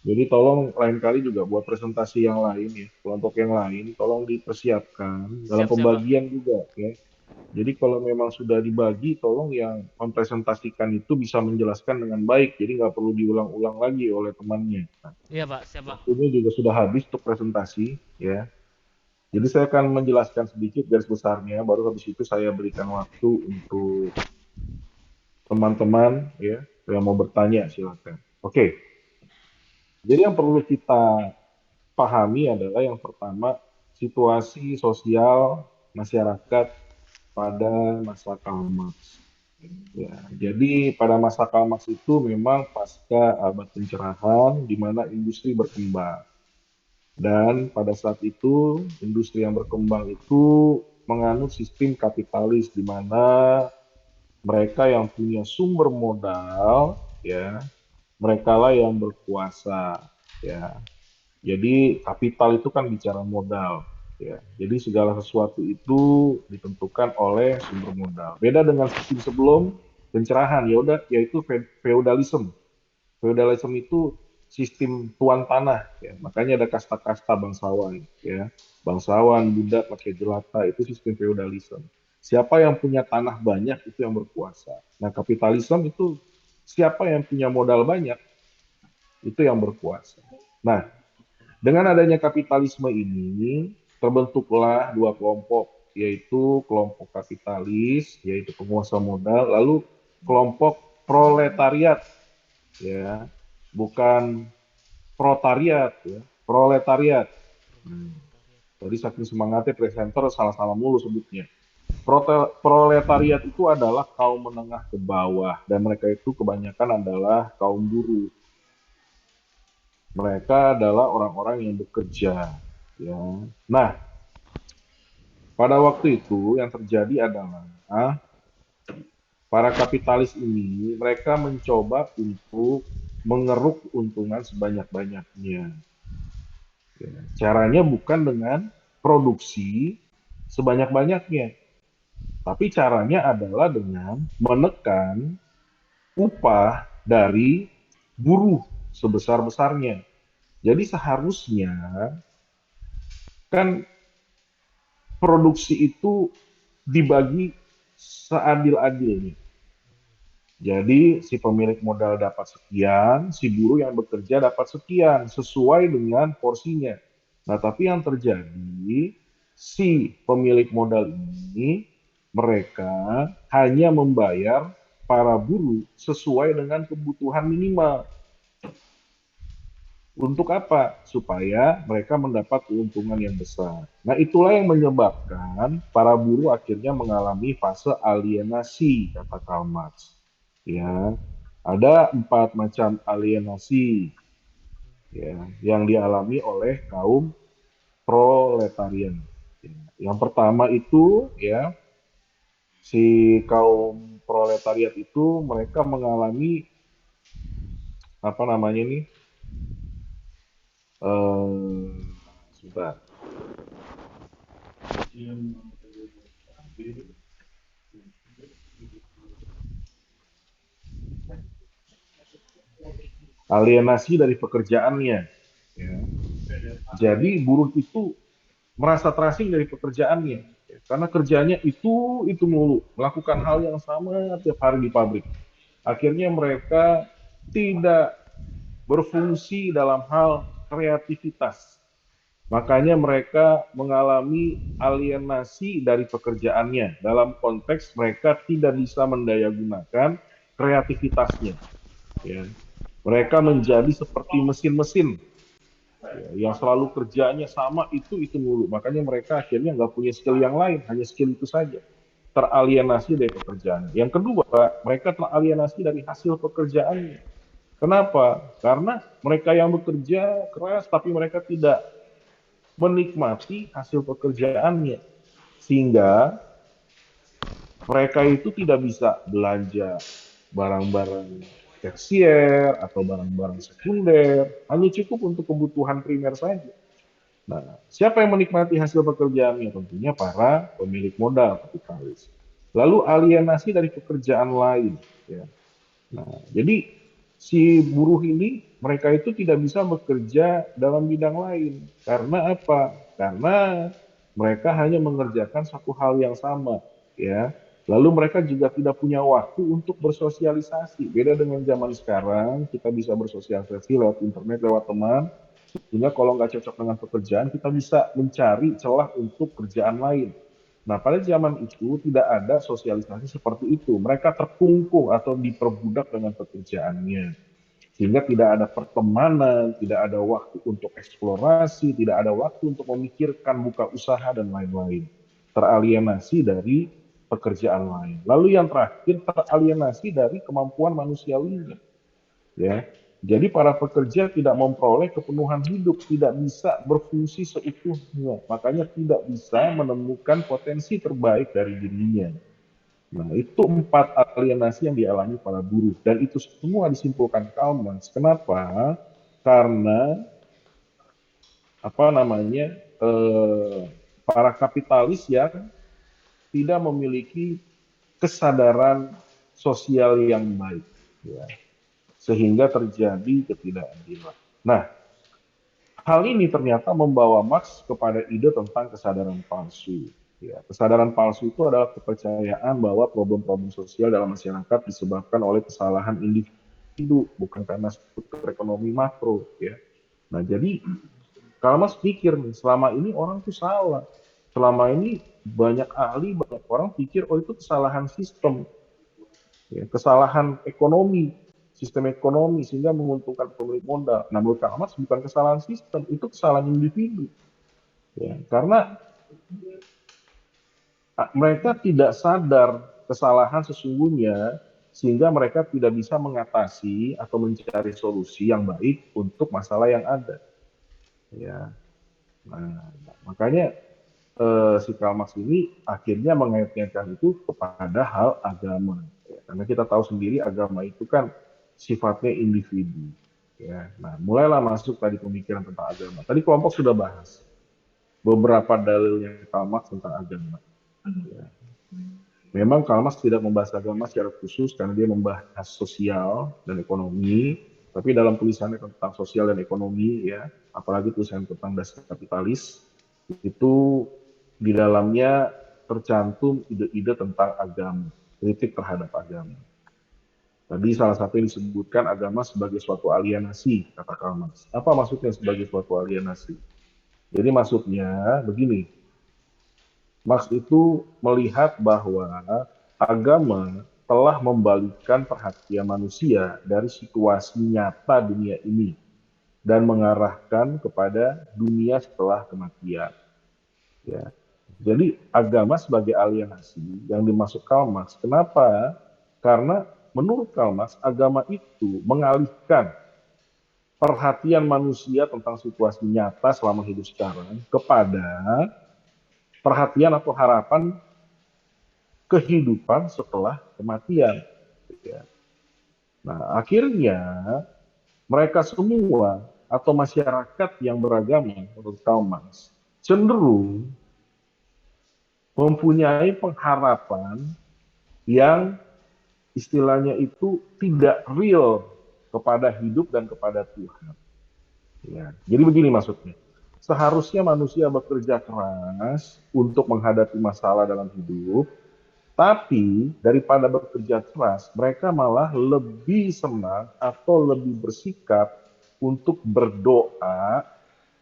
Jadi tolong lain kali juga buat presentasi yang lain ya, kelompok yang lain, tolong dipersiapkan dalam pembagian juga ya. Jadi kalau memang sudah dibagi, tolong yang mempresentasikan itu bisa menjelaskan dengan baik, jadi nggak perlu diulang-ulang lagi oleh temannya. Iya Pak, siap Pak. Waktunya juga sudah habis untuk presentasi ya. Jadi saya akan menjelaskan sedikit garis besarnya, baru habis itu saya berikan waktu untuk teman-teman ya yang mau bertanya, silakan. Oke. Jadi yang perlu kita pahami adalah yang pertama, situasi sosial masyarakat pada masa Karl Marx. Ya, jadi pada masa Karl Marx itu memang pasca abad pencerahan di mana industri berkembang. Dan pada saat itu industri yang berkembang itu menganut sistem kapitalis di mana mereka yang punya sumber modal ya, mereka lah yang berkuasa ya. Jadi kapital itu kan bicara modal ya. Jadi segala sesuatu itu ditentukan oleh sumber modal. Beda dengan sistem sebelum pencerahan yaitu feudalisme. Feudalisme itu sistem tuan tanah ya. Makanya ada kasta-kasta bangsawan ya. Bangsawan, budak, pakai jelata itu sistem feudalisme. Siapa yang punya tanah banyak itu yang berkuasa. Nah, kapitalisme itu siapa yang punya modal banyak itu yang berkuasa. Nah, dengan adanya kapitalisme ini terbentuklah dua kelompok, yaitu kelompok kapitalis, yaitu penguasa modal, lalu kelompok proletariat, ya, bukan protariat, ya, proletariat. Tadi saking semangatnya presenter salah-salah mulu sebutnya. Proletariat itu adalah kaum menengah ke bawah, dan mereka itu kebanyakan adalah kaum buruh. Mereka adalah orang-orang yang bekerja. Ya. Nah, pada waktu itu yang terjadi adalah para kapitalis ini mereka mencoba untuk mengeruk keuntungan sebanyak-banyaknya. Ya, caranya bukan dengan produksi sebanyak-banyaknya, tapi caranya adalah dengan menekan upah dari buruh sebesar-besarnya. Jadi seharusnya kan produksi itu dibagi seadil-adilnya. Jadi si pemilik modal dapat sekian, si buruh yang bekerja dapat sekian, sesuai dengan porsinya. Nah, tapi yang terjadi, si pemilik modal ini, mereka hanya membayar para buruh sesuai dengan kebutuhan minimal. Untuk apa? Supaya mereka mendapat keuntungan yang besar. Nah, itulah yang menyebabkan para buruh akhirnya mengalami fase alienasi, kata Karl Marx. Ya, ada 4 macam alienasi ya, yang dialami oleh kaum proletarian. Ya, yang pertama itu ya, si kaum proletariat itu mereka mengalami apa namanya nih? Sebentar. Alienasi dari pekerjaannya. Ya. Jadi buruh itu merasa terasing dari pekerjaannya, ya. Karena kerjanya itu mulu, melakukan hal yang sama tiap hari di pabrik. Akhirnya mereka tidak berfungsi dalam hal kreativitas. Makanya mereka mengalami alienasi dari pekerjaannya dalam konteks mereka tidak bisa mendayagunakan kreativitasnya. Ya. Mereka menjadi seperti mesin-mesin ya, yang selalu kerjanya sama itu mulu. Makanya mereka akhirnya nggak punya skill yang lain, hanya skill itu saja. Teralienasi dari pekerjaan. Yang kedua, mereka teralienasi dari hasil pekerjaannya. Kenapa? Karena mereka yang bekerja keras tapi mereka tidak menikmati hasil pekerjaannya. Sehingga mereka itu tidak bisa belanja barang-barang tersier atau barang-barang sekunder, hanya cukup untuk kebutuhan primer saja. Nah, siapa yang menikmati hasil pekerjaannya? Tentunya para pemilik modal, kapitalis. Lalu alienasi dari pekerjaan lain. Ya. Nah, jadi si buruh ini, mereka itu tidak bisa bekerja dalam bidang lain. Karena apa? Karena mereka hanya mengerjakan satu hal yang sama. Ya. Lalu mereka juga tidak punya waktu untuk bersosialisasi. Beda dengan zaman sekarang, kita bisa bersosialisasi lewat internet, lewat teman. Sehingga kalau nggak cocok dengan pekerjaan, kita bisa mencari celah untuk kerjaan lain. Nah, pada zaman itu tidak ada sosialisasi seperti itu. Mereka terkungkung atau diperbudak dengan pekerjaannya. Sehingga tidak ada pertemanan, tidak ada waktu untuk eksplorasi, tidak ada waktu untuk memikirkan buka usaha dan lain-lain. Teralienasi dari pekerjaan lain. Lalu yang terakhir, teralienasi dari kemampuan manusiawinya. Ya. Jadi para pekerja tidak memperoleh kepenuhan hidup, tidak bisa berfungsi seutuhnya, makanya tidak bisa menemukan potensi terbaik dari dirinya. Nah, itu 4 alienasi yang dialami para buruh, dan itu semua disimpulkan Karl Marx. Kenapa? Karena apa namanya para kapitalis yang tidak memiliki kesadaran sosial yang baik. Ya. Sehingga terjadi ketidakadilan. Nah, hal ini ternyata membawa Marx kepada ide tentang kesadaran palsu. Ya, kesadaran palsu itu adalah kepercayaan bahwa problem-problem sosial dalam masyarakat disebabkan oleh kesalahan individu, bukan karena struktur ekonomi makro. Ya. Nah, jadi kalau Marx pikir nih, selama ini orang tuh salah. Selama ini banyak ahli, banyak orang pikir, oh itu kesalahan sistem, ya, kesalahan ekonomi, sistem ekonomi sehingga menguntungkan pemilik modal. Nah, menurut Karl Marx bukan kesalahan sistem, itu kesalahan individu. Ya, karena mereka tidak sadar kesalahan sesungguhnya sehingga mereka tidak bisa mengatasi atau mencari solusi yang baik untuk masalah yang ada. Ya, nah, makanya si Karl Marx ini akhirnya mengaitkan itu kepada hal agama. Ya, karena kita tahu sendiri agama itu kan sifatnya individu. Ya, nah mulailah masuk tadi pemikiran tentang agama. Tadi kelompok sudah bahas beberapa dalilnya Karl Marx tentang agama. Ya. Memang Karl Marx tidak membahas agama secara khusus karena dia membahas sosial dan ekonomi, tapi dalam tulisannya tentang sosial dan ekonomi, ya, apalagi tulisan tentang dasar kapitalis, itu di dalamnya tercantum ide-ide tentang agama, kritik terhadap agama. Tadi salah satu yang disebutkan agama sebagai suatu alienasi, kata Karl Marx. Apa maksudnya sebagai suatu alienasi? Jadi maksudnya begini, Marx itu melihat bahwa agama telah membalikkan perhatian manusia dari situasi nyata dunia ini dan mengarahkan kepada dunia setelah kematian. Ya. Jadi agama sebagai alienasi yang dimaksud Karl Marx. Kenapa? Karena menurut Karl Marx, agama itu mengalihkan perhatian manusia tentang situasi nyata selama hidup sekarang kepada perhatian atau harapan kehidupan setelah kematian. Nah, akhirnya mereka semua atau masyarakat yang beragama menurut Karl Marx cenderung mempunyai pengharapan yang istilahnya itu tidak real kepada hidup dan kepada Tuhan. Ya, jadi begini maksudnya. Seharusnya manusia bekerja keras untuk menghadapi masalah dalam hidup, tapi daripada bekerja keras, mereka malah lebih senang atau lebih bersikap untuk berdoa,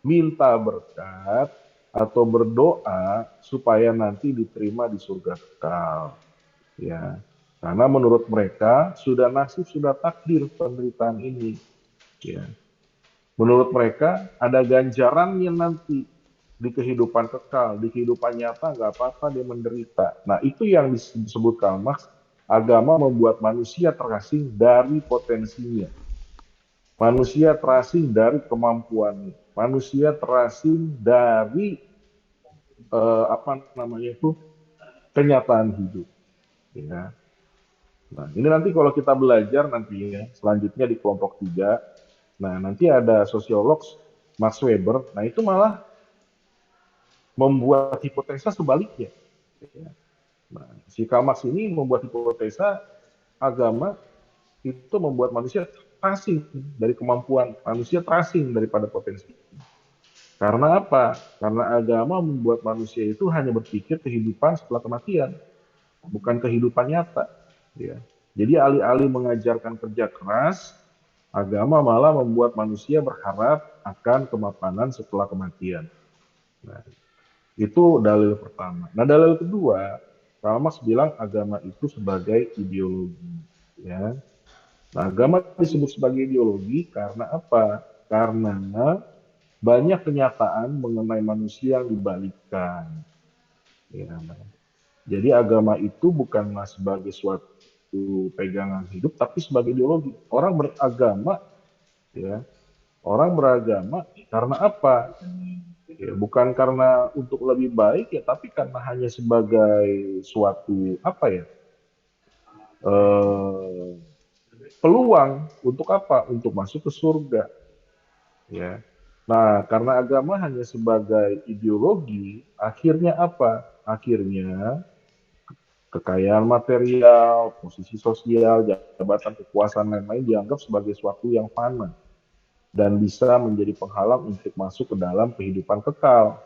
minta berkat, atau berdoa supaya nanti diterima di surga kekal. Ya, karena menurut mereka sudah nasib, sudah takdir penderitaan ini. Ya. Menurut mereka ada ganjarannya nanti di kehidupan kekal, di kehidupan nyata nggak apa-apa dia menderita. Nah itu yang disebut Karl Marx, agama membuat manusia terasing dari potensinya. Manusia terasing dari kemampuannya. Manusia terasing dari kenyataan hidup. Ya. Nah, ini nanti kalau kita belajar nanti ya, selanjutnya di kelompok 3, nah nanti ada sosiolog Max Weber, nah itu malah membuat hipotesa sebaliknya. Ya. Nah, si Karl Marx ini membuat hipotesa agama itu membuat manusia terasing dari kemampuan, manusia terasing daripada potensi. Karena apa? Karena agama membuat manusia itu hanya berpikir kehidupan setelah kematian, bukan kehidupan nyata. Ya. Jadi alih-alih mengajarkan kerja keras, agama malah membuat manusia berharap akan kemapanan setelah kematian. Nah, itu dalil pertama. Nah, dalil kedua, Karl Marx bilang agama itu sebagai ideologi. Ya. Nah, agama disebut sebagai ideologi karena apa? Karena banyak kenyataan mengenai manusia yang dibalikkan. Ya. Jadi agama itu bukanlah sebagai suatu pegangan hidup, tapi sebagai ideologi. Orang beragama, ya, orang beragama karena apa? Ya, bukan karena untuk lebih baik ya, tapi karena hanya sebagai suatu peluang untuk apa? Untuk masuk ke surga. Ya. Nah, karena agama hanya sebagai ideologi, akhirnya apa? Akhirnya kekayaan material, posisi sosial, jabatan kekuasaan lain-lain dianggap sebagai sesuatu yang fana dan bisa menjadi penghalang untuk masuk ke dalam kehidupan kekal.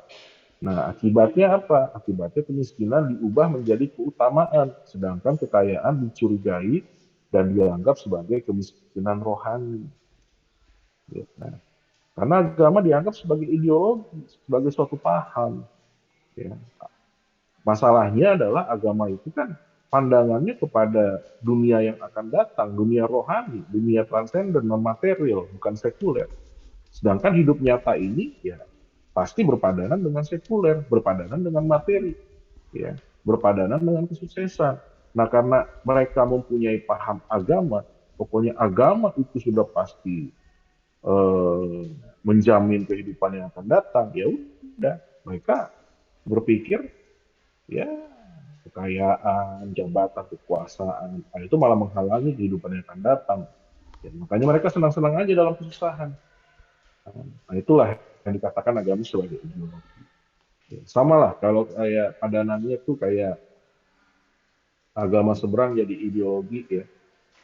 Nah, akibatnya apa? Akibatnya kemiskinan diubah menjadi keutamaan, sedangkan kekayaan dicurigai dan dianggap sebagai kemiskinan rohani. Nah, karena agama dianggap sebagai ideologi, sebagai suatu paham. Ya. Masalahnya adalah agama itu kan pandangannya kepada dunia yang akan datang, dunia rohani, dunia transenden, non material, bukan sekuler. Sedangkan hidup nyata ini ya pasti berpadanan dengan sekuler, berpadanan dengan materi, ya, berpadanan dengan kesuksesan. Nah, karena mereka mempunyai paham agama, pokoknya agama itu sudah pasti menjamin kehidupan yang akan datang, ya udah mereka berpikir ya kekayaan, jabatan, kekuasaan, itu malah menghalangi kehidupan yang akan datang. Ya, makanya mereka senang-senang aja dalam kesusahan. Nah, itulah yang dikatakan agama sebagai ideologi. Ya, sama lah kalau kayak padanannya tuh kayak agama seberang jadi ideologi ya.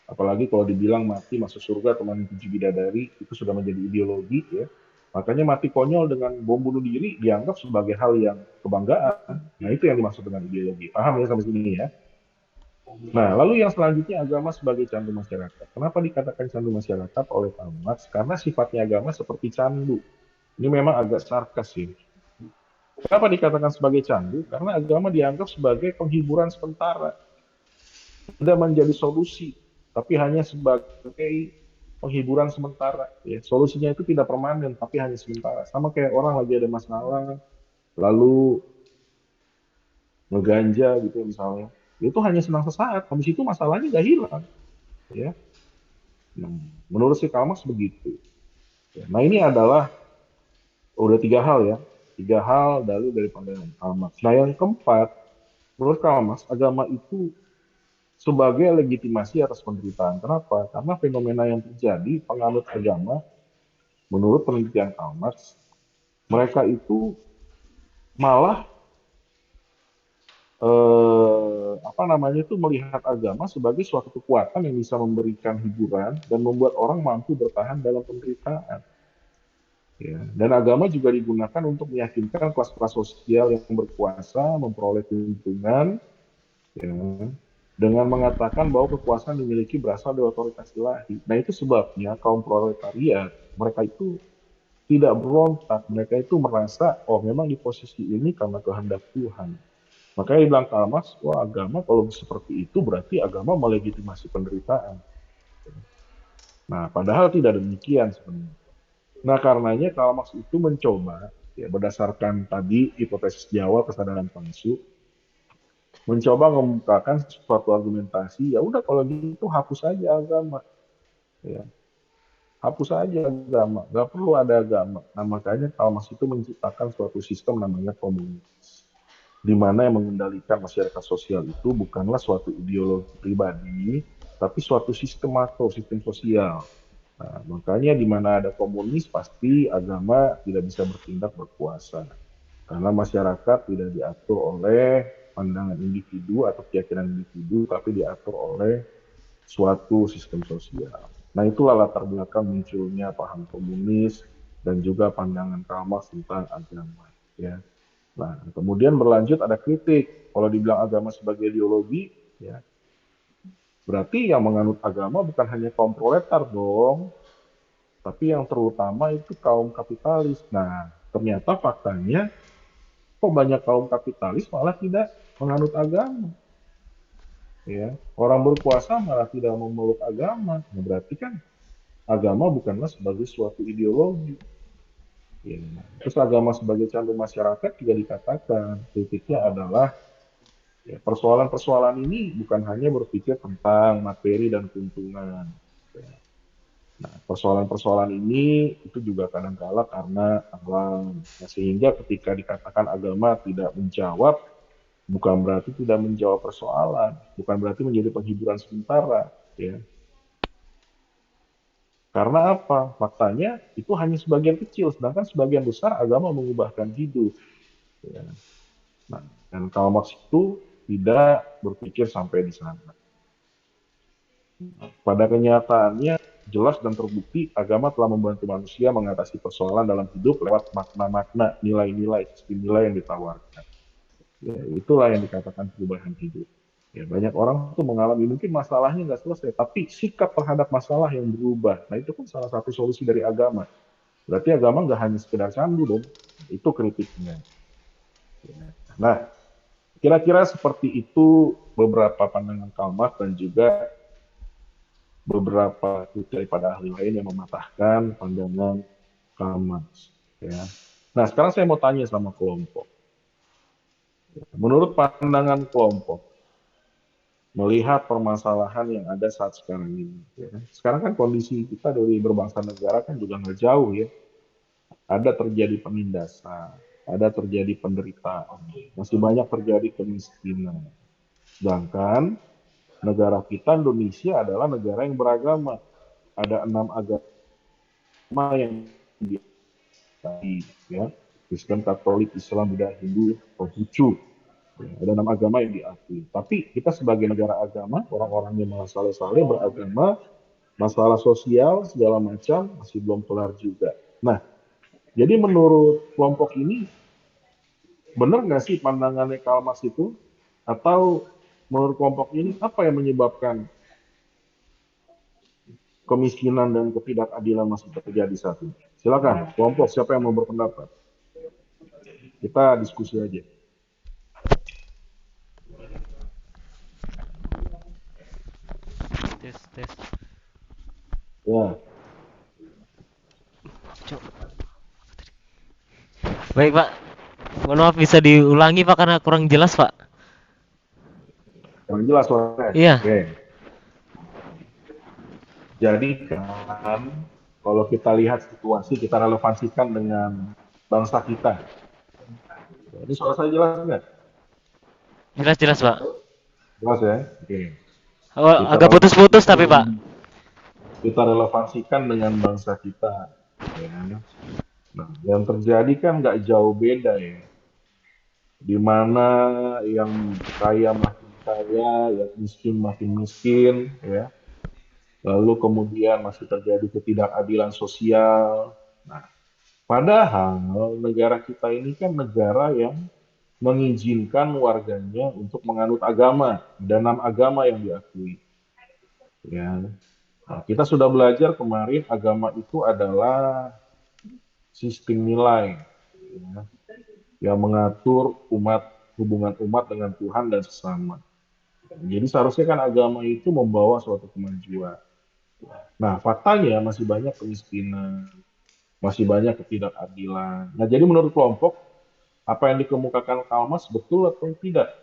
Apalagi kalau dibilang mati masuk surga teman 7 bidadari itu sudah menjadi ideologi ya. Makanya mati konyol dengan bom bunuh diri dianggap sebagai hal yang kebanggaan. Nah itu yang dimaksud dengan ideologi. Paham ya sampai sini ya? Nah lalu yang selanjutnya agama sebagai candu masyarakat. Kenapa dikatakan candu masyarakat oleh Karl Marx? Karena sifatnya agama seperti candu. Ini memang agak sarkas sih. Kenapa dikatakan sebagai candu? Karena agama dianggap sebagai penghiburan sementara. Tidak menjadi solusi, tapi hanya sebagai penghiburan sementara. Ya. Solusinya itu tidak permanen, tapi hanya sementara. Sama kayak orang lagi ada masalah, lalu ngeganja gitu misalnya. Itu hanya senang sesaat, habis itu masalahnya nggak hilang. Ya. Nah, menurut si Karl Marx begitu. Ya. Nah ini adalah udah 3 hal ya, 3 hal dari pandangan Karl Marx. Nah yang keempat, menurut Karl Marx agama itu sebagai legitimasi atas penderitaan. Kenapa? Karena fenomena yang terjadi penganut agama, menurut penelitian Karl Marx, mereka itu malah melihat agama sebagai suatu kekuatan yang bisa memberikan hiburan dan membuat orang mampu bertahan dalam penderitaan. Ya. Dan agama juga digunakan untuk meyakinkan kelas-kelas sosial yang berkuasa memperoleh keuntungan, ya, dengan mengatakan bahwa kekuasaan dimiliki berasal dari otoritas ilahi. Nah itu sebabnya kaum proletariat, mereka itu tidak berontak, mereka itu merasa, oh memang di posisi ini karena kehendak Tuhan. Makanya dibilang Karl Marx, wah agama kalau seperti itu berarti agama melegitimasi penderitaan. Nah padahal tidak demikian sebenarnya. Nah karenanya Karl Marx itu mencoba, ya berdasarkan tadi hipotesis Jawa kesadaran palsu, mencoba mengemukakan suatu argumentasi, ya udah kalau gitu hapus saja agama, ya hapus saja agama, nggak perlu ada agama. Nah makanya Karl Marx itu menciptakan suatu sistem namanya komunis, di mana yang mengendalikan masyarakat sosial itu bukanlah suatu ideologi pribadi, tapi suatu sistem makro, sistem sosial. Nah, makanya di mana ada komunis pasti agama tidak bisa bertindak berkuasa. Karena masyarakat tidak diatur oleh pandangan individu atau keyakinan individu, tapi diatur oleh suatu sistem sosial. Nah itulah latar belakang munculnya paham komunis dan juga pandangan Karl Marx tentang agama. Ya. Nah kemudian berlanjut ada kritik. Kalau dibilang agama sebagai ideologi, ya berarti yang menganut agama bukan hanya kaum proletar dong, tapi yang terutama itu kaum kapitalis. Nah ternyata faktanya kok banyak kaum kapitalis malah tidak menganut agama. Ya, orang berkuasa malah tidak memeluk agama. Nah, berarti kan agama bukanlah sebagai suatu ideologi. Ya. Terus agama sebagai candu masyarakat juga dikatakan kritiknya adalah ya, persoalan-persoalan ini bukan hanya berpikir tentang materi dan keuntungan. Ya. Nah, persoalan-persoalan ini itu juga kadang-kala karena alam. Nah, sehingga ketika dikatakan agama tidak menjawab, bukan berarti tidak menjawab persoalan, bukan berarti menjadi penghiburan sementara, ya. Karena apa? Faktanya itu hanya sebagian kecil, sedangkan sebagian besar agama mengubahkan hidup. Ya. Nah, dan Karl Marx itu tidak berpikir sampai di sana. Pada kenyataannya, jelas dan terbukti agama telah membantu manusia mengatasi persoalan dalam hidup lewat makna-makna, nilai-nilai, sistem nilai yang ditawarkan. Ya, itulah yang dikatakan perubahan hidup. Ya, banyak orang tuh mengalami mungkin masalahnya nggak selesai, tapi sikap terhadap masalah yang berubah. Nah itu kan salah satu solusi dari agama. Berarti agama nggak hanya sekedar candu dong. Itu kritiknya. Ya. Nah, kira-kira seperti itu beberapa pandangan Karl Marx dan juga beberapa daripada ahli lain yang mematahkan pandangan Karl Marx. Ya. Nah, sekarang saya mau tanya sama kelompok. Menurut pandangan kelompok, melihat permasalahan yang ada saat sekarang ini. Ya. Sekarang kan kondisi kita dari berbangsa negara kan juga nggak jauh ya. Ada terjadi penindasan, ada terjadi penderitaan, masih banyak terjadi kemiskinan. Sedangkan negara kita Indonesia adalah negara yang beragama. ada 6 agama yang diakui, ya, Kristen, Katolik, Islam, Buddha, Hindu, Konghucu. Ya, ada 6 agama yang diakui. Tapi kita sebagai negara agama, orang-orangnya malah saleh-saleh beragama, masalah sosial segala macam masih belum kelar juga. Nah, jadi menurut kelompok ini, benar nggak sih pandangannya Karl Marx itu? Atau menurut kelompok ini, apa yang menyebabkan kemiskinan dan ketidakadilan masih terjadi saat ini? Silakan, kelompok siapa yang mau berpendapat? Kita diskusi aja. Tes. Ya, Baik Pak, mohon maaf bisa diulangi Pak karena kurang jelas Pak. yang jelas suaranya. Iya. Oke. Jadi kan, kalau kita lihat situasi, kita relevansikan dengan bangsa kita. Ini suara saya jelas nggak? Jelas Pak. Jelas ya? Oke. Oh, Kita agak putus-putus tapi Pak. Kita relevansikan dengan bangsa kita. Ya. Nah, yang terjadi kan nggak jauh beda ya. Di mana yang kaya makin kaya, yang miskin makin miskin, ya. Lalu kemudian masih terjadi ketidakadilan sosial. Nah, padahal negara kita ini kan negara yang mengizinkan warganya untuk menganut agama. Ada 6 agama yang diakui. Ya. Nah, kita sudah belajar kemarin agama itu adalah sistem nilai, ya, yang mengatur hubungan umat dengan Tuhan dan sesama. Jadi seharusnya kan agama itu membawa suatu kemajuan. Nah, faktanya masih banyak kemiskinan, masih banyak ketidakadilan. Nah, jadi menurut kelompok, apa yang dikemukakan Karl Marx betul atau tidak?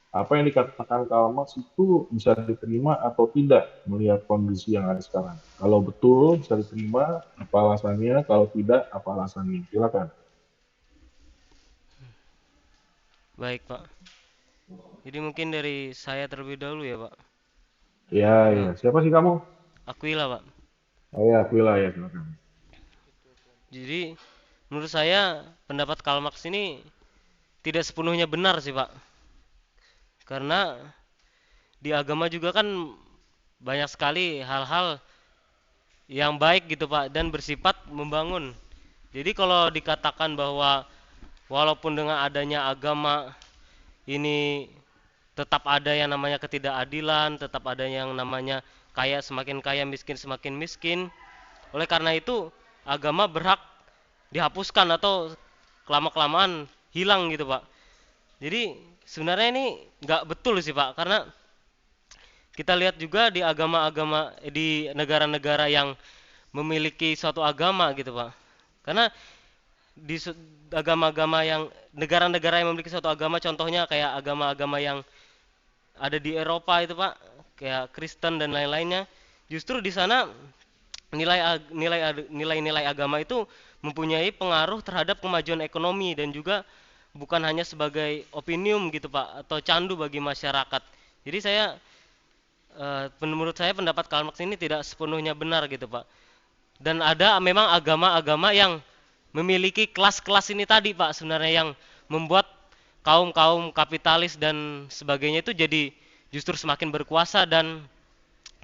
Apa yang dikatakan Karl Marx itu bisa diterima atau tidak melihat kondisi yang ada sekarang? Kalau betul bisa diterima, apa alasannya? Kalau tidak, apa alasannya? Silakan. Baik Pak. Jadi mungkin dari saya terlebih dahulu ya Pak. Ya. Siapa sih kamu? Aquila Pak. Oh ya, Aquila ya, silakan. Jadi menurut saya pendapat Karl Marx ini tidak sepenuhnya benar sih Pak. Karena di agama juga kan banyak sekali hal-hal yang baik gitu Pak dan bersifat membangun. Jadi kalau dikatakan bahwa walaupun dengan adanya agama ini tetap ada yang namanya ketidakadilan, tetap ada yang namanya kaya semakin kaya, miskin semakin miskin. Oleh karena itu agama berhak dihapuskan atau kelama-kelamaan hilang gitu Pak. Jadi sebenarnya ini nggak betul sih Pak, karena kita lihat juga di agama-agama di negara-negara yang memiliki suatu agama gitu Pak. Karena di agama-agama yang negara-negara yang memiliki suatu agama, contohnya kayak agama-agama yang ada di Eropa itu Pak, kayak Kristen dan lain-lainnya, justru di sana nilai-nilai agama itu mempunyai pengaruh terhadap kemajuan ekonomi dan juga bukan hanya sebagai opinium gitu Pak atau candu bagi masyarakat. Jadi menurut saya pendapat Karl Marx ini tidak sepenuhnya benar gitu Pak. Dan ada memang agama-agama yang memiliki kelas-kelas ini tadi Pak sebenarnya yang membuat kaum-kaum kapitalis dan sebagainya itu jadi justru semakin berkuasa dan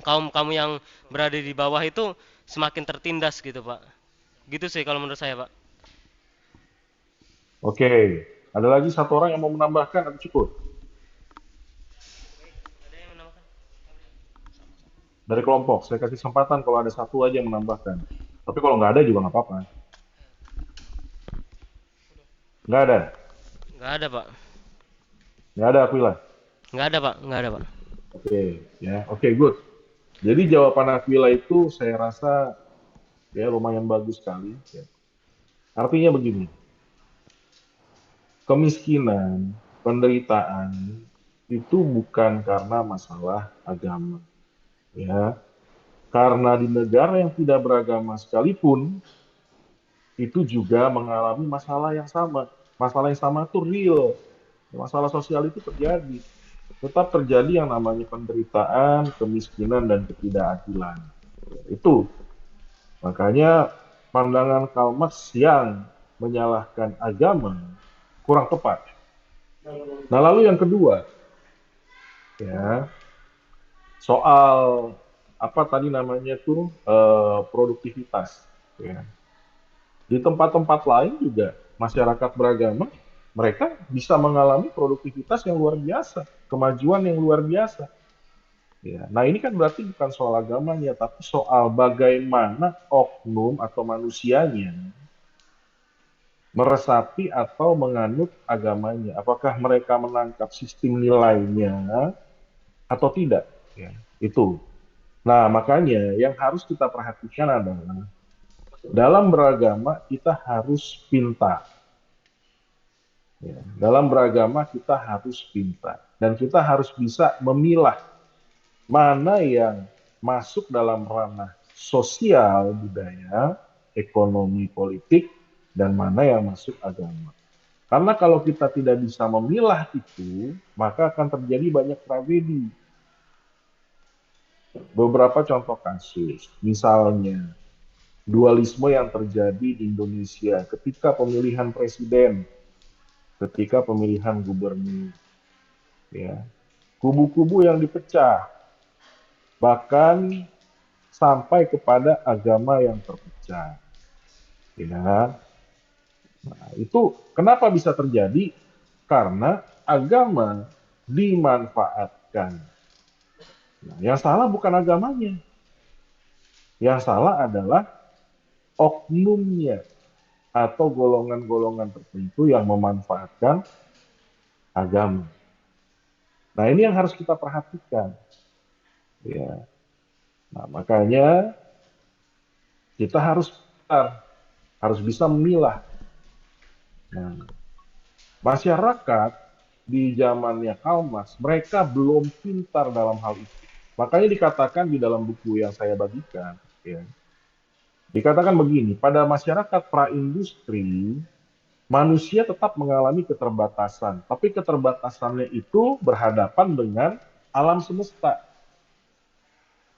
kaum-kaum yang berada di bawah itu semakin tertindas gitu Pak. Gitu sih kalau menurut saya Pak. Oke, ada lagi satu orang yang mau menambahkan atau cukup? Dari kelompok, saya kasih kesempatan kalau ada satu aja yang menambahkan. Tapi kalau nggak ada juga nggak apa-apa. Nggak ada? Nggak ada Pak. Nggak ada, Aquila? Nggak ada Pak, nggak ada Pak. Oke, ya, oke, good. Jadi jawaban Aquila itu saya rasa ya lumayan bagus sekali. Ya. Artinya begini, kemiskinan, penderitaan itu bukan karena masalah agama, ya. Karena di negara yang tidak beragama sekalipun itu juga mengalami masalah yang sama. Masalah yang sama itu real. Masalah sosial itu terjadi. Tetap terjadi yang namanya penderitaan, kemiskinan, dan ketidakadilan. Itu. Makanya pandangan Karl Marx yang menyalahkan agama kurang tepat. Nah, lalu yang kedua, ya, soal apa tadi namanya tuh produktivitas. Ya. Di tempat-tempat lain juga masyarakat beragama mereka bisa mengalami produktivitas yang luar biasa, kemajuan yang luar biasa. Ya, nah ini kan berarti bukan soal agamanya, tapi soal bagaimana oknum atau manusianya meresapi atau menganut agamanya. Apakah mereka menangkap sistem nilainya atau tidak? Ya, itu. Nah, makanya yang harus kita perhatikan adalah dalam beragama kita harus pintar. Ya, dalam beragama kita harus pintar. Dan kita harus bisa memilah mana yang masuk dalam ranah sosial, budaya, ekonomi, politik, dan mana yang masuk agama. Karena kalau kita tidak bisa memilah itu, maka akan terjadi banyak tragedi. Beberapa contoh kasus, misalnya dualisme yang terjadi di Indonesia ketika pemilihan presiden, ketika pemilihan gubernur, ya, kubu-kubu yang dipecah, bahkan sampai kepada agama yang terpecah. Ya. Nah, itu kenapa bisa terjadi? Karena agama dimanfaatkan. Nah, yang salah bukan agamanya. Yang salah adalah oknumnya atau golongan-golongan tertentu yang memanfaatkan agama. Nah, ini yang harus kita perhatikan. Ya. Nah, makanya kita harus bisa memilah. Nah, masyarakat di zamannya Karl Marx, mereka belum pintar dalam hal itu. Makanya dikatakan di dalam buku yang saya bagikan, ya, dikatakan begini, pada masyarakat praindustri, manusia tetap mengalami keterbatasan, tapi keterbatasannya itu berhadapan dengan alam semesta.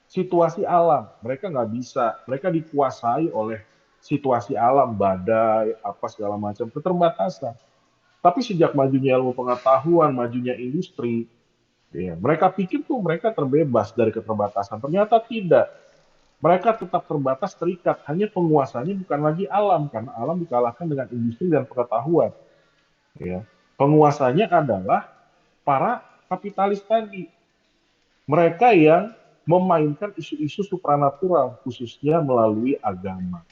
Situasi alam, mereka nggak bisa, mereka dikuasai oleh situasi alam, badai, apa segala macam, keterbatasan. Tapi sejak majunya ilmu pengetahuan, majunya industri, ya, mereka pikir tuh mereka terbebas dari keterbatasan. Ternyata tidak. Mereka tetap terbatas, terikat. Hanya penguasanya bukan lagi alam, karena alam dikalahkan dengan industri dan pengetahuan. Ya. Penguasanya adalah para kapitalis tadi. Mereka yang memainkan isu-isu supranatural, khususnya melalui agama.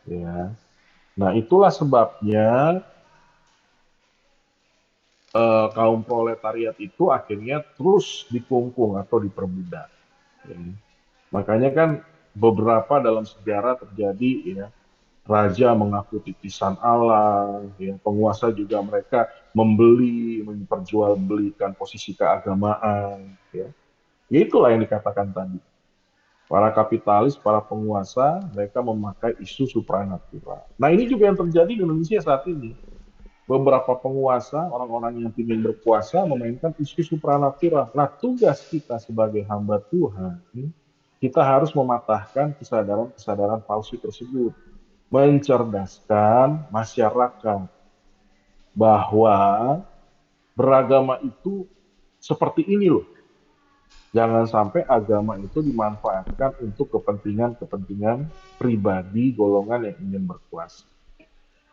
Ya. Nah, itulah sebabnya kaum proletariat itu akhirnya terus dikungkung atau diperbudak. Ya. Makanya kan beberapa dalam sejarah terjadi, ya, raja mengaku titisan Allah, ya, penguasa juga mereka membeli, memperjualbelikan posisi keagamaan, ya. Itulah yang dikatakan tadi. Para kapitalis, para penguasa, mereka memakai isu supranatural. Nah, ini juga yang terjadi di Indonesia saat ini. Beberapa penguasa, orang-orang yang ingin berkuasa, memainkan isu supranatural. Nah, tugas kita sebagai hamba Tuhan, kita harus mematahkan kesadaran-kesadaran palsu tersebut. Mencerdaskan masyarakat bahwa beragama itu seperti ini loh. Jangan sampai agama itu dimanfaatkan untuk kepentingan-kepentingan pribadi golongan yang ingin berkuasa.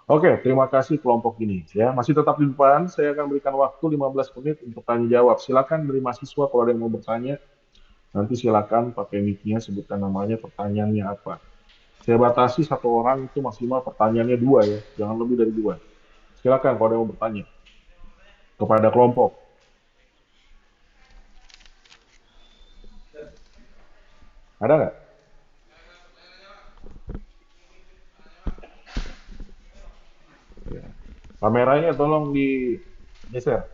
Oke, terima kasih kelompok ini. Ya, masih tetap di depan. Saya akan berikan waktu 15 menit untuk tanya jawab. Silakan dari mahasiswa kalau ada yang mau bertanya. Nanti silakan pakai mic-nya, sebutkan namanya, pertanyaannya apa. Saya batasi satu orang itu maksimal pertanyaannya 2 ya, jangan lebih dari 2. Silakan kalau ada yang mau bertanya kepada kelompok. Ada nggak? Ya. Kameranya tolong digeser.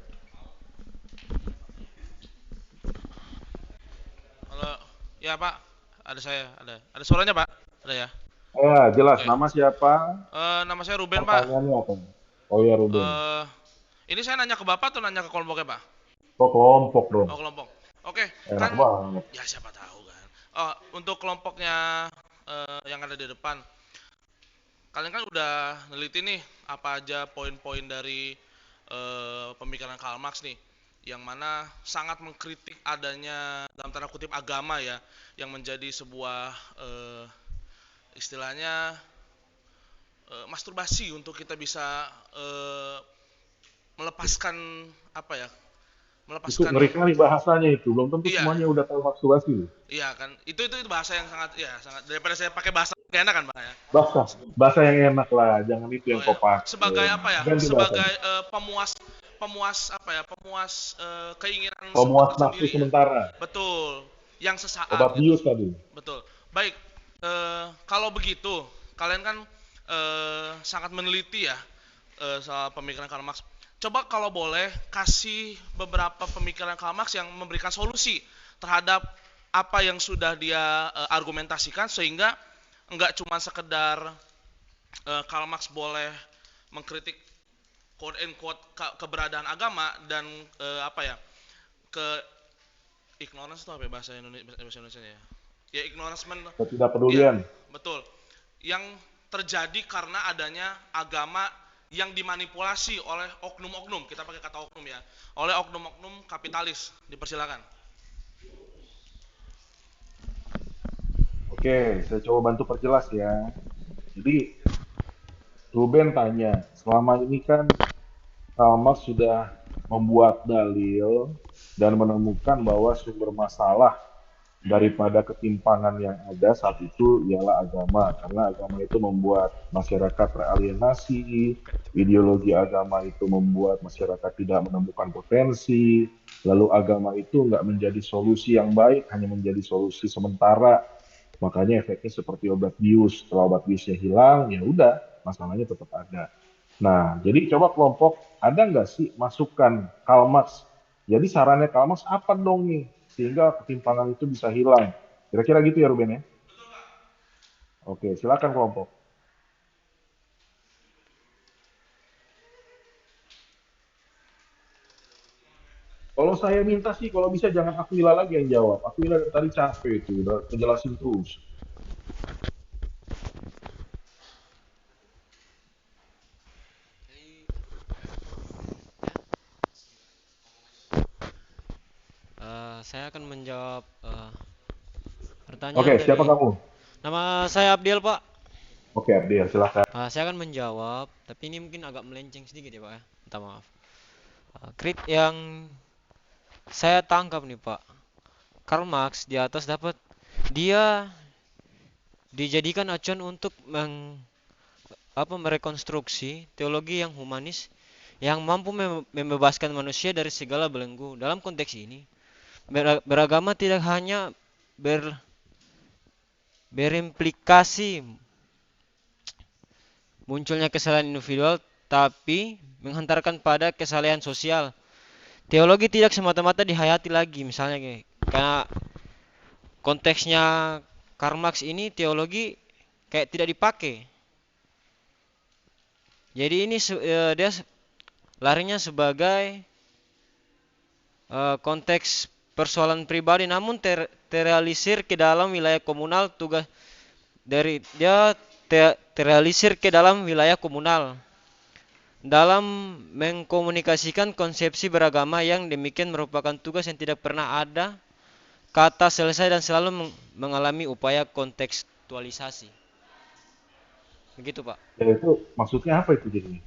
Halo, ya Pak, ada saya, ada suaranya Pak, ada ya. Ya, jelas. Oke. Nama siapa? Nama saya Ruben Pak. Pertanyaannya apa? Oh ya, Ruben. Ini saya nanya ke Bapak atau nanya ke kelompoknya Pak? Oh, kelompok dong. Oh kelompok. Oke, Enak kan banget. ya siapa tahu kan. Untuk kelompoknya yang ada di depan, kalian kan udah neliti nih apa aja poin-poin dari pemikiran Karl Marx nih, yang mana sangat mengkritik adanya dalam tanda kutip agama ya, yang menjadi sebuah istilahnya masturbasi untuk kita bisa melepaskan apa ya, Itu melepaskan. ngeri kali bahasanya itu. Belum tentu Iya, semuanya udah tahu masturbasi loh. iya kan, itu bahasa yang sangat ya sangat, daripada saya pakai bahasa gak enak kan Pak ya. Bahasa yang enak lah, jangan itu yang kau Sebagai pakai. apa ya, Ganti sebagai bahasanya. pemuas apa ya, pemuas keinginan Pemuas seperti nafsu sendiri ya. sementara. Betul, yang sesaat Obat gitu. bius tadi. Betul. Baik, kalau begitu kalian kan sangat meneliti ya soal pemikiran Karl Marx. Coba kalau boleh kasih beberapa pemikiran Karl Marx yang memberikan solusi terhadap apa yang sudah dia argumentasikan, sehingga enggak cuma sekedar Karl Marx boleh mengkritik quote and quote keberadaan agama dan apa ya, ke ignorance itu apa ya bahasa Indonesia ya? Ya ignorance Ketidakpedulian. ya, betul. Yang terjadi karena adanya agama yang dimanipulasi oleh oknum-oknum, kita pakai kata oknum ya, oleh oknum-oknum kapitalis. Dipersilakan. Oke, saya coba bantu perjelas ya. Jadi, Ruben tanya, selama ini kan Karl Marx sudah membuat dalil dan menemukan bahwa sumber masalah daripada ketimpangan yang ada saat itu ialah agama, karena agama itu membuat masyarakat teralienasi, ideologi agama itu membuat masyarakat tidak menemukan potensi, lalu agama itu nggak menjadi solusi yang baik, hanya menjadi solusi sementara, makanya efeknya seperti obat bius. Setelah obat biusnya hilang, ya udah masalahnya tetap ada. Nah, jadi coba kelompok, ada nggak sih masukan Karl Marx? Jadi sarannya Karl Marx apa dong nih sehingga ketimpangan itu bisa hilang? Kira-kira gitu ya Ruben ya? Oke, silakan kelompok. Kalau saya minta sih, kalau bisa jangan Aquila lagi yang jawab. Aquila dari tadi capek itu, udah ngejelasin terus. Saya akan menjawab pertanyaan Oke, dari... siapa kamu? Nama saya Abdiel, Pak. Oke, Abdiel, silakan. Saya akan menjawab, tapi ini mungkin agak melenceng sedikit ya, Pak ya. Minta maaf. Krit yang saya tangkap nih, Pak. Karl Marx di atas dapat dia dijadikan acuan untuk merekonstruksi teologi yang humanis yang mampu membebaskan manusia dari segala belenggu. Dalam konteks ini, beragama tidak hanya berimplikasi munculnya kesalahan individual, tapi menghantarkan pada kesalahan sosial. Teologi tidak semata-mata dihayati lagi, misalnya karena konteksnya Karl Marx ini teologi kayak tidak dipakai. Jadi ini dia larinya sebagai konteks persoalan pribadi, namun terrealisir ke dalam wilayah komunal. Tugas dari dia terrealisir ke dalam wilayah komunal dalam mengkomunikasikan konsepsi beragama yang demikian merupakan tugas yang tidak pernah ada kata selesai dan selalu mengalami upaya kontekstualisasi. Begitu, Pak. Ya itu maksudnya apa itu jadinya?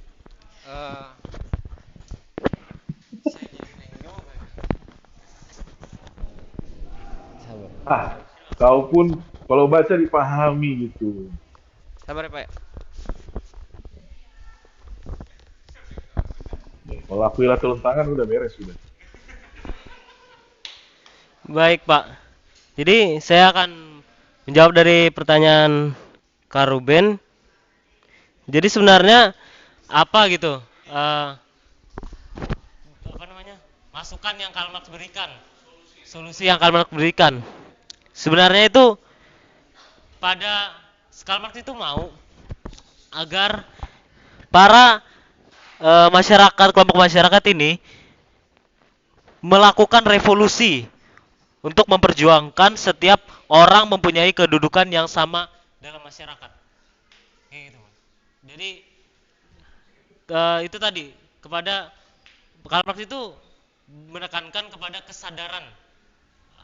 Kau pun kalau baca dipahami gitu. Sabar ya, Pak. Kalau Aquila turun tangan udah beres sudah. Baik, Pak. Jadi saya akan menjawab dari pertanyaan Kak Ruben. Jadi sebenarnya apa gitu? Masukan yang Karl Marx berikan, solusi yang Karl Marx berikan. Sebenarnya itu pada Karl Marx itu mau agar para masyarakat, kelompok masyarakat ini melakukan revolusi untuk memperjuangkan setiap orang mempunyai kedudukan yang sama dalam masyarakat. Kayak gitu. Jadi itu tadi kepada Karl Marx itu menekankan kepada kesadaran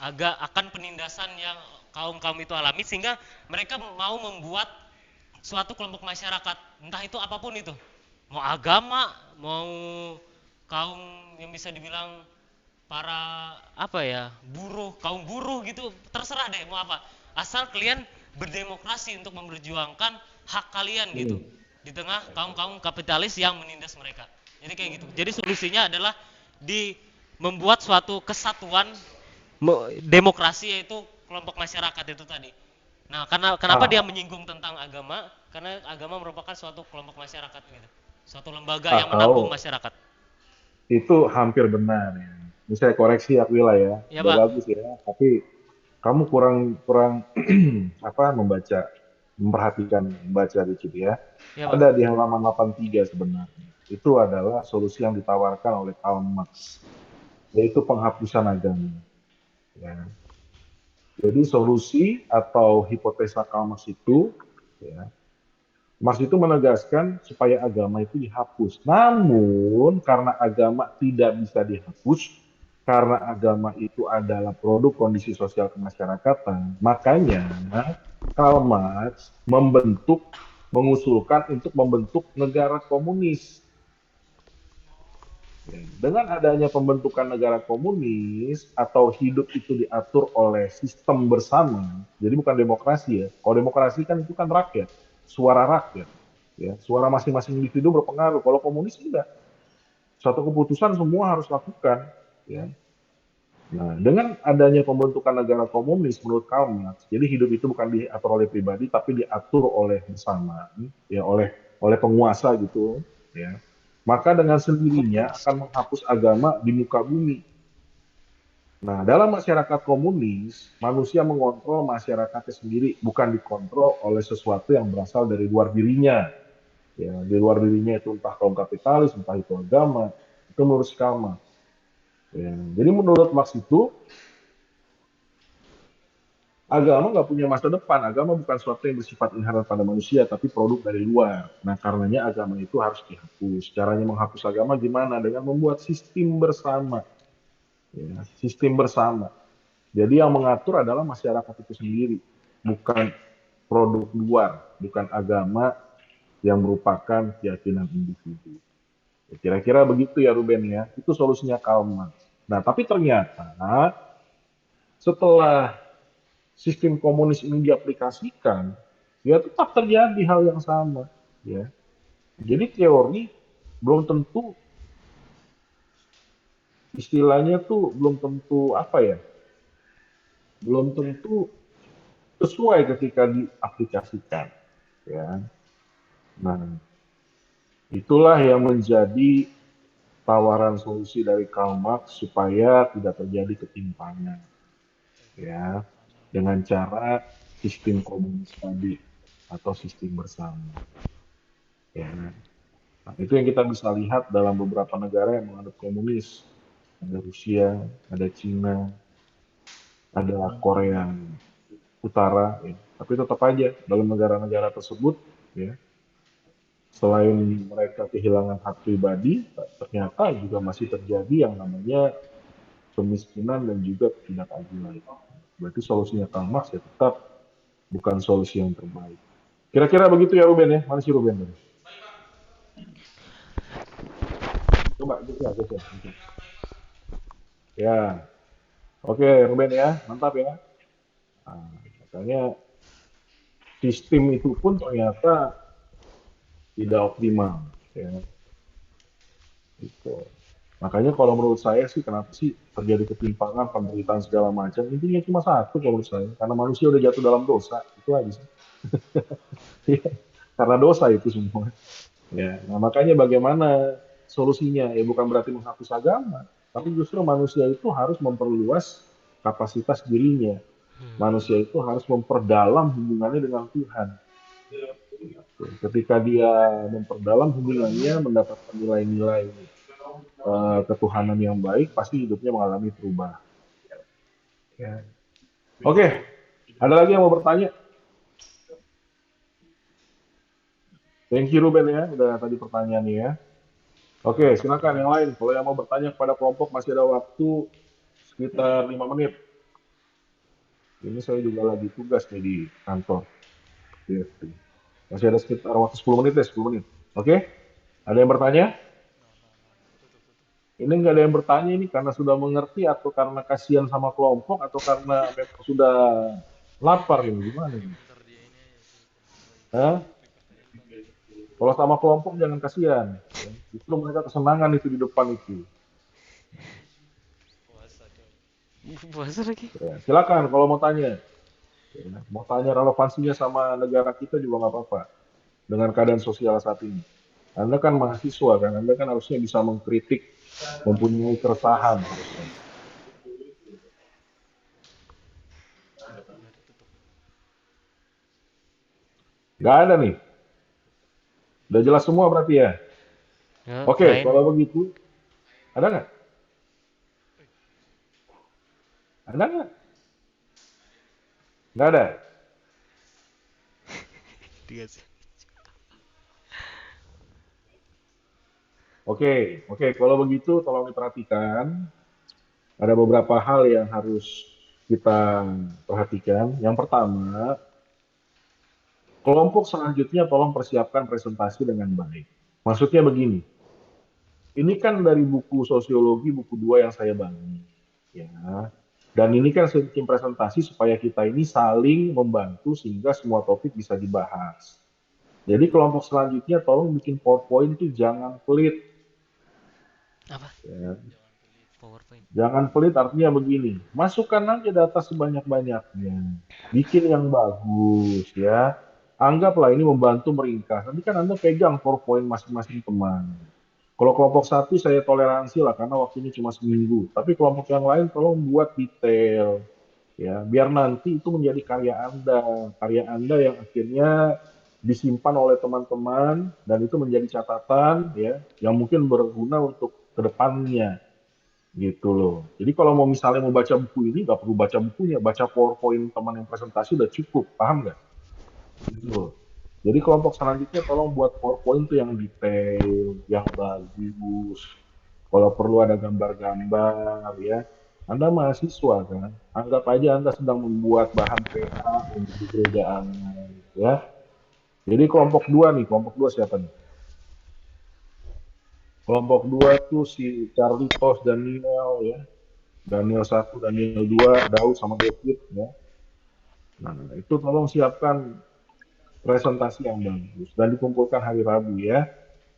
agak akan penindasan yang kaum itu alami, sehingga mereka mau membuat suatu kelompok masyarakat, entah itu apapun itu, mau agama, mau kaum yang bisa dibilang para kaum buruh gitu, terserah deh mau apa, asal kalian berdemokrasi untuk memperjuangkan hak kalian gitu di tengah kaum kapitalis yang menindas mereka. Jadi kayak gitu. Jadi solusinya adalah membuat suatu kesatuan demokrasi, yaitu kelompok masyarakat itu tadi. Nah, kenapa dia menyinggung tentang agama? Karena agama merupakan suatu kelompok masyarakat gitu. Suatu lembaga yang menampung masyarakat. Itu hampir benar ya. Ini saya koreksi Aquila ya. Ya, Udah Pak. bagus ya. Tapi kamu kurang membaca dikit ya. Ya, Pak. Ada di halaman 83 sebenarnya. Itu adalah solusi yang ditawarkan oleh Karl Marx, yaitu penghapusan agama. Ya. Jadi solusi atau hipotesa Karl Marx itu, ya, Marx itu menegaskan supaya agama itu dihapus. Namun karena agama tidak bisa dihapus, karena agama itu adalah produk kondisi sosial kemasyarakatan, makanya Karl Marx mengusulkan untuk membentuk negara komunis. Dengan adanya pembentukan negara komunis atau hidup itu diatur oleh sistem bersama, jadi bukan demokrasi ya. Kalau demokrasi kan itu kan rakyat, suara rakyat, ya, suara masing-masing individu berpengaruh. Kalau komunis tidak, suatu keputusan semua harus lakukan, ya. Nah, dengan adanya pembentukan negara komunis menurut Karl Marx, jadi hidup itu bukan diatur oleh pribadi, tapi diatur oleh bersama, ya, oleh penguasa gitu, ya. Maka dengan sendirinya akan menghapus agama di muka bumi. Nah, dalam masyarakat komunis, manusia mengontrol masyarakatnya sendiri, bukan dikontrol oleh sesuatu yang berasal dari luar dirinya. Ya, di luar dirinya itu entah kaum kapitalis, entah itu agama, itu menurut Karl Marx. Ya, jadi menurut Marx itu, agama nggak punya masa depan. Agama bukan sesuatu yang bersifat inherent pada manusia, tapi produk dari luar. Nah, karenanya agama itu harus dihapus. Caranya menghapus agama gimana? Dengan membuat sistem bersama. Ya, sistem bersama. Jadi yang mengatur adalah masyarakat itu sendiri, bukan produk luar, bukan agama yang merupakan keyakinan individu. Ya, kira-kira begitu ya Ruben ya. Itu solusinya Karl Marx. Nah, tapi ternyata setelah sistem komunis ini diaplikasikan, ya tetap terjadi hal yang sama, ya. Jadi teori belum tentu, istilahnya tuh belum tentu belum tentu sesuai ketika diaplikasikan, ya. Nah, itulah yang menjadi tawaran solusi dari Karl Marx supaya tidak terjadi ketimpangan, ya, dengan cara sistem komunis tadi atau sistem bersama. Ya. Nah, itu yang kita bisa lihat dalam beberapa negara yang menganut komunis. Ada Rusia, ada Cina, ada Korea Utara. Ya. Tapi tetap aja dalam negara-negara tersebut, ya, selain mereka kehilangan hak pribadi, ternyata juga masih terjadi yang namanya kemiskinan dan juga ketidakadilan. Berarti solusinya Karl Marx ya tetap bukan solusi yang terbaik. Kira-kira begitu ya Ruben ya? Mana sih Ruben tadi? Coba gitu. Ya. Oke, Ruben ya, mantap ya. Nah, makanya sistem itu pun ternyata tidak optimal, ya. Gitu. Makanya kalau menurut saya sih, kenapa sih terjadi ketimpangan, penderitaan segala macam, intinya cuma satu kalau menurut saya, karena manusia udah jatuh dalam dosa, itu aja sih. Karena dosa itu semua. Ya, nah makanya bagaimana solusinya? Ya bukan berarti menghapus agama, tapi justru manusia itu harus memperluas kapasitas dirinya. Manusia itu harus memperdalam hubungannya dengan Tuhan. Ketika dia memperdalam hubungannya, mendapatkan nilai-nilai ketuhanan yang baik, pasti hidupnya mengalami perubahan. Ya. Oke, Ada lagi yang mau bertanya? Thank you Ruben ya, udah tadi pertanyaannya ya. Oke, silakan yang lain. Kalau yang mau bertanya kepada kelompok masih ada waktu sekitar 5 menit. Ini saya juga lagi tugas nih di kantor. DFT. Masih ada sekitar waktu 10 menit deh, 10 menit. Oke? Ada yang bertanya? Ini nggak ada yang bertanya ini karena sudah mengerti atau karena kasihan sama kelompok atau karena memang sudah lapar ini gimana ini? Hah? Kalau sama kelompok jangan kasihan. Ya. Justru mereka kesenangan itu di depan itu. Puasa lagi. Ya, silakan kalau mau tanya. Ya, mau tanya relevansinya sama negara kita juga nggak apa-apa. Dengan keadaan sosial saat ini. Anda kan mahasiswa kan, Anda kan harusnya bisa mengkritik, mempunyai keresahan harusnya. Nggak ada nih. Udah jelas semua berarti ya? Ya, Oke, lain. kalau begitu, ada nggak? Ada nggak? Nggak ada. Oke, kalau begitu tolong diperhatikan. Ada beberapa hal yang harus kita perhatikan. Yang pertama, kelompok selanjutnya tolong persiapkan presentasi dengan baik. Maksudnya begini, ini kan dari buku sosiologi buku 2 yang saya bangun, ya. Dan ini kan sistem presentasi supaya kita ini saling membantu sehingga semua topik bisa dibahas. Jadi kelompok selanjutnya tolong bikin PowerPoint itu jangan pelit. Apa? Ya. PowerPoint. Jangan pelit artinya begini, masukkan aja data sebanyak-banyaknya, bikin yang bagus ya. Anggaplah ini membantu meringkas. Nanti kan Anda pegang PowerPoint masing-masing teman. Kalau kelompok satu saya toleransi lah karena waktunya cuma seminggu. Tapi kelompok yang lain tolong buat detail ya, biar nanti itu menjadi karya Anda yang akhirnya disimpan oleh teman-teman dan itu menjadi catatan ya, yang mungkin berguna untuk kedepannya gitu loh. Jadi kalau mau misalnya mau baca buku ini nggak perlu baca bukunya, baca PowerPoint teman yang presentasi udah cukup, paham nggak? Gitu loh. Jadi kelompok selanjutnya tolong buat PowerPoint tuh yang detail, yang bagus. Kalau perlu ada gambar-gambar ya. Anda mahasiswa kan, anggap aja Anda sedang membuat bahan PA untuk di gereja Anda ya. Jadi kelompok 2 nih, kelompok 2 siapa nih? Kelompok 2 tuh si Carlitos, Daniel ya. Daniel 1, Daniel 2, Daud sama David ya. Nah, itu tolong siapkan presentasi yang bagus dan dikumpulkan hari Rabu ya.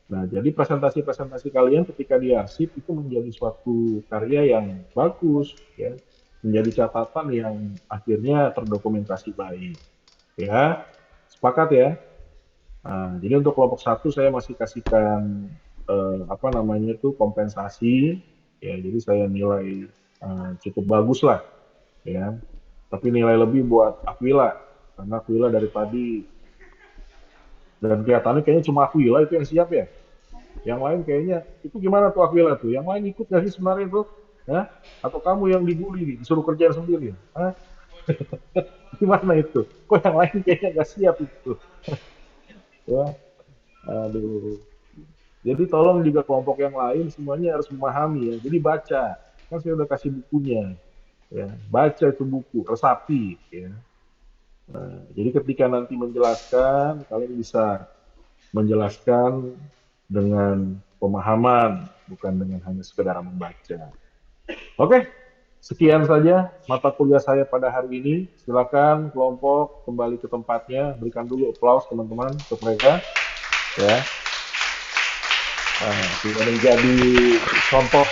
Nah, jadi presentasi-presentasi kalian ketika diarsip itu menjadi suatu karya yang bagus ya. Menjadi catatan yang akhirnya terdokumentasi baik. Ya. Sepakat ya? Nah, jadi untuk kelompok 1 saya masih kasihkan apa namanya itu kompensasi ya, jadi saya nilai cukup bagus lah ya, tapi nilai lebih buat Aquila karena Aquila dari tadi dan kelihatannya kayaknya cuma Aquila itu yang siap ya, yang lain kayaknya itu gimana tuh Aquila tuh, yang lain ikut nggak sih sebenarnya tuh ya, atau kamu yang dibully nih disuruh kerjaan sendiri ya? Gimana itu, kok yang lain kayaknya nggak siap itu ya, aduh. Jadi tolong juga kelompok yang lain semuanya harus memahami ya. Jadi baca, kan saya udah kasih bukunya, ya. Baca itu buku, resapi, ya. Nah, jadi ketika nanti menjelaskan, kalian bisa menjelaskan dengan pemahaman, bukan dengan hanya sekedar membaca. Oke, sekian saja mata kuliah saya pada hari ini. Silakan kelompok kembali ke tempatnya. Berikan dulu aplaus teman-teman untuk mereka, ya. Sudah menjadi contoh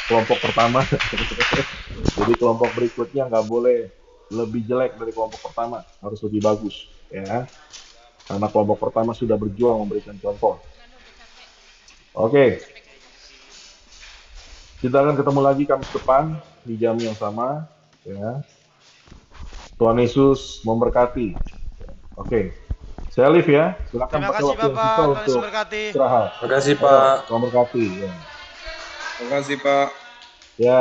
kelompok pertama. Jadi kelompok berikutnya nggak boleh lebih jelek dari kelompok pertama, harus lebih bagus, ya. Karena kelompok pertama sudah berjuang memberikan contoh. Oke, kita akan ketemu lagi Kamis depan di jam yang sama, ya. Tuhan Yesus memberkati. Oke. Saya live ya, silakan Terima pakai kasih waktu yang Bapak, sisa Tuhan Yesus untuk memberkati. istirahat. Terima kasih Pak. Tuhan memberkati. Ya. Terima kasih Pak. Ya.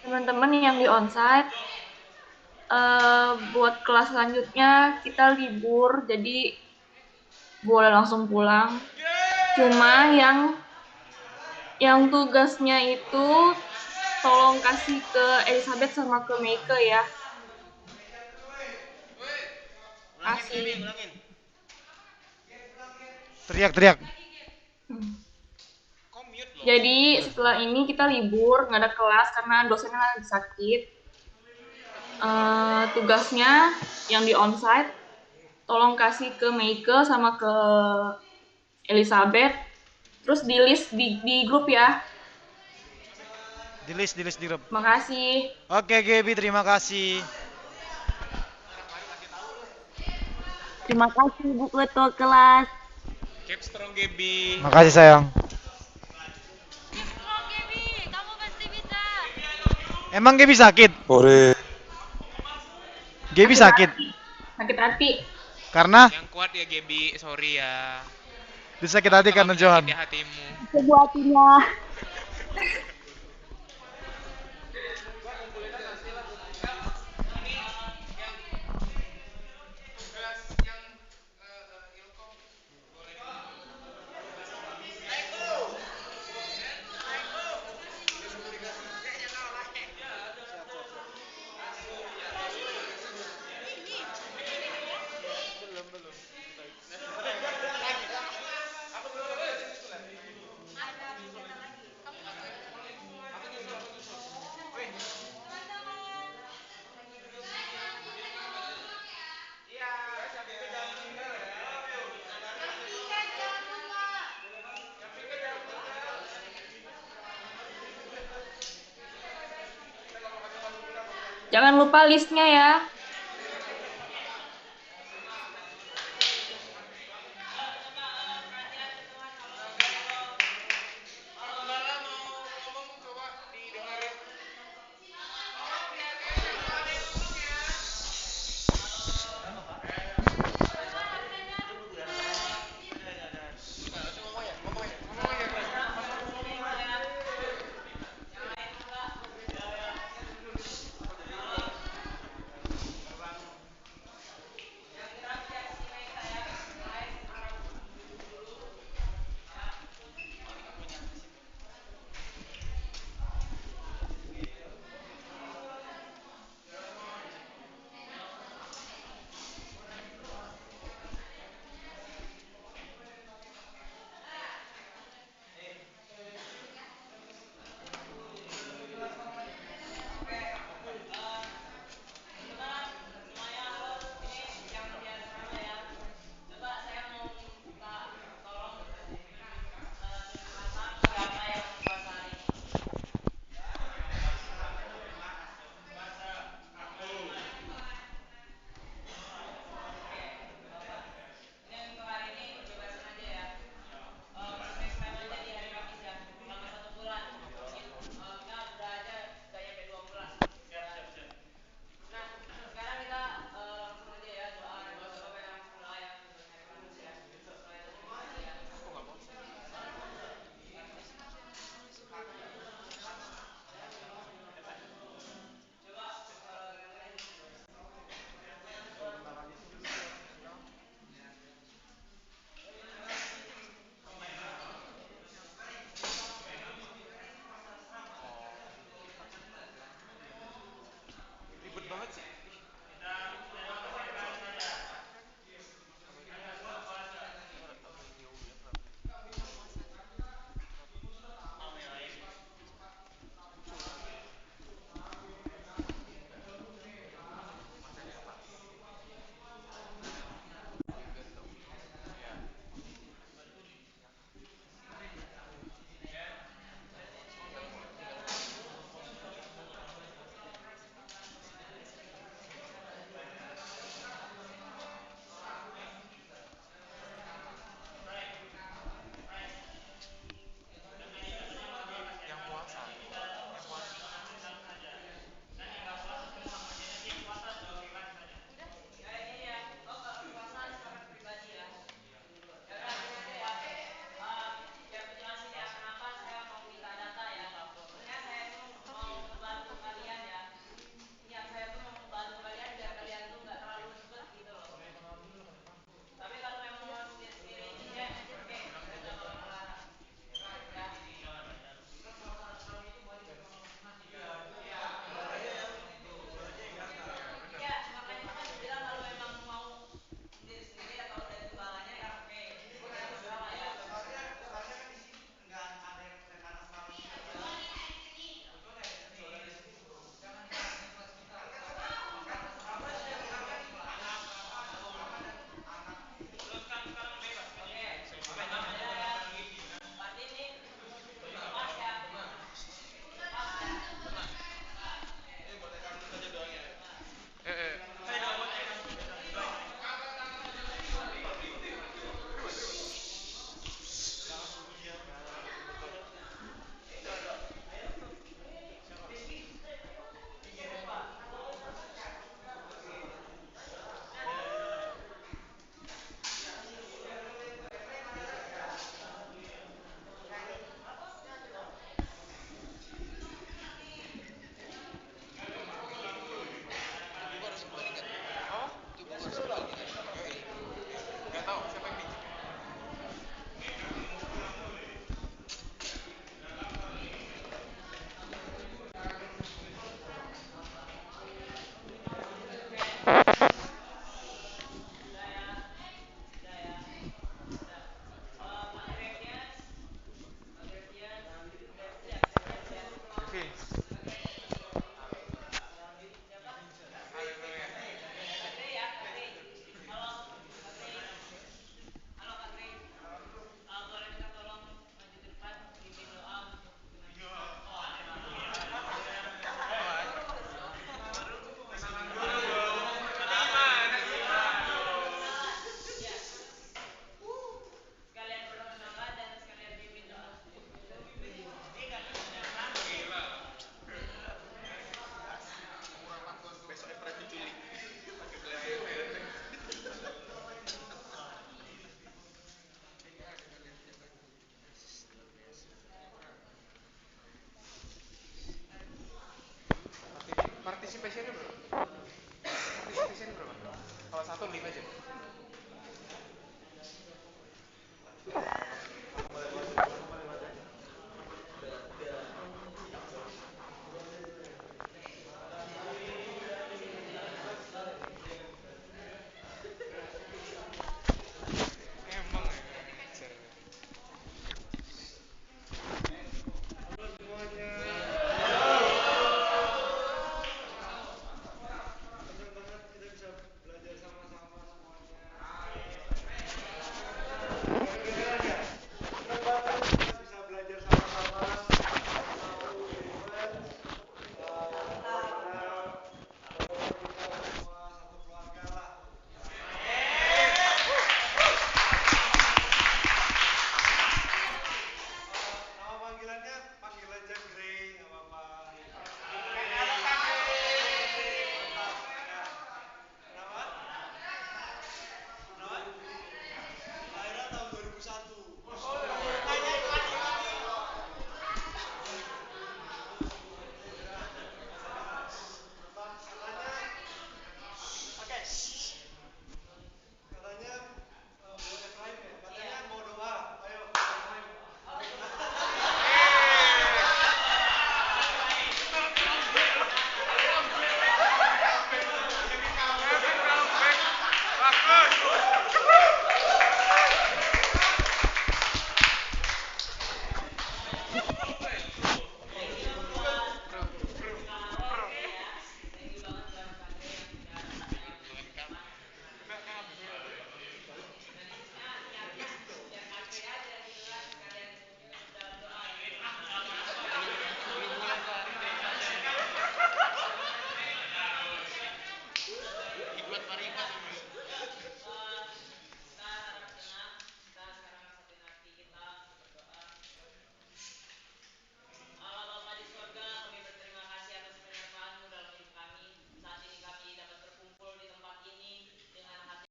teman-teman yang di onsite buat kelas selanjutnya kita libur, jadi boleh langsung pulang. Cuma yang tugasnya itu tolong kasih ke Elizabeth sama ke Meike ya. Kasih. Teriak. Jadi setelah ini kita libur, nggak ada kelas karena dosennya lagi sakit. Tugasnya yang di onsite tolong kasih ke Meike sama ke Elizabeth, terus di list di grup ya. Di list di grup. Makasih. Oke, Gaby, terima kasih. Terima kasih Bu Ketua kelas. Keep strong, Gaby. Makasih sayang. Emang Gaby sakit? Gaby sakit. Sakit hati. Karena? Yang kuat ya, Gaby. Sorry ya. Dia sakit hati karena Johan. Di hatimu. Ibu hatinya. Jangan lupa listnya ya.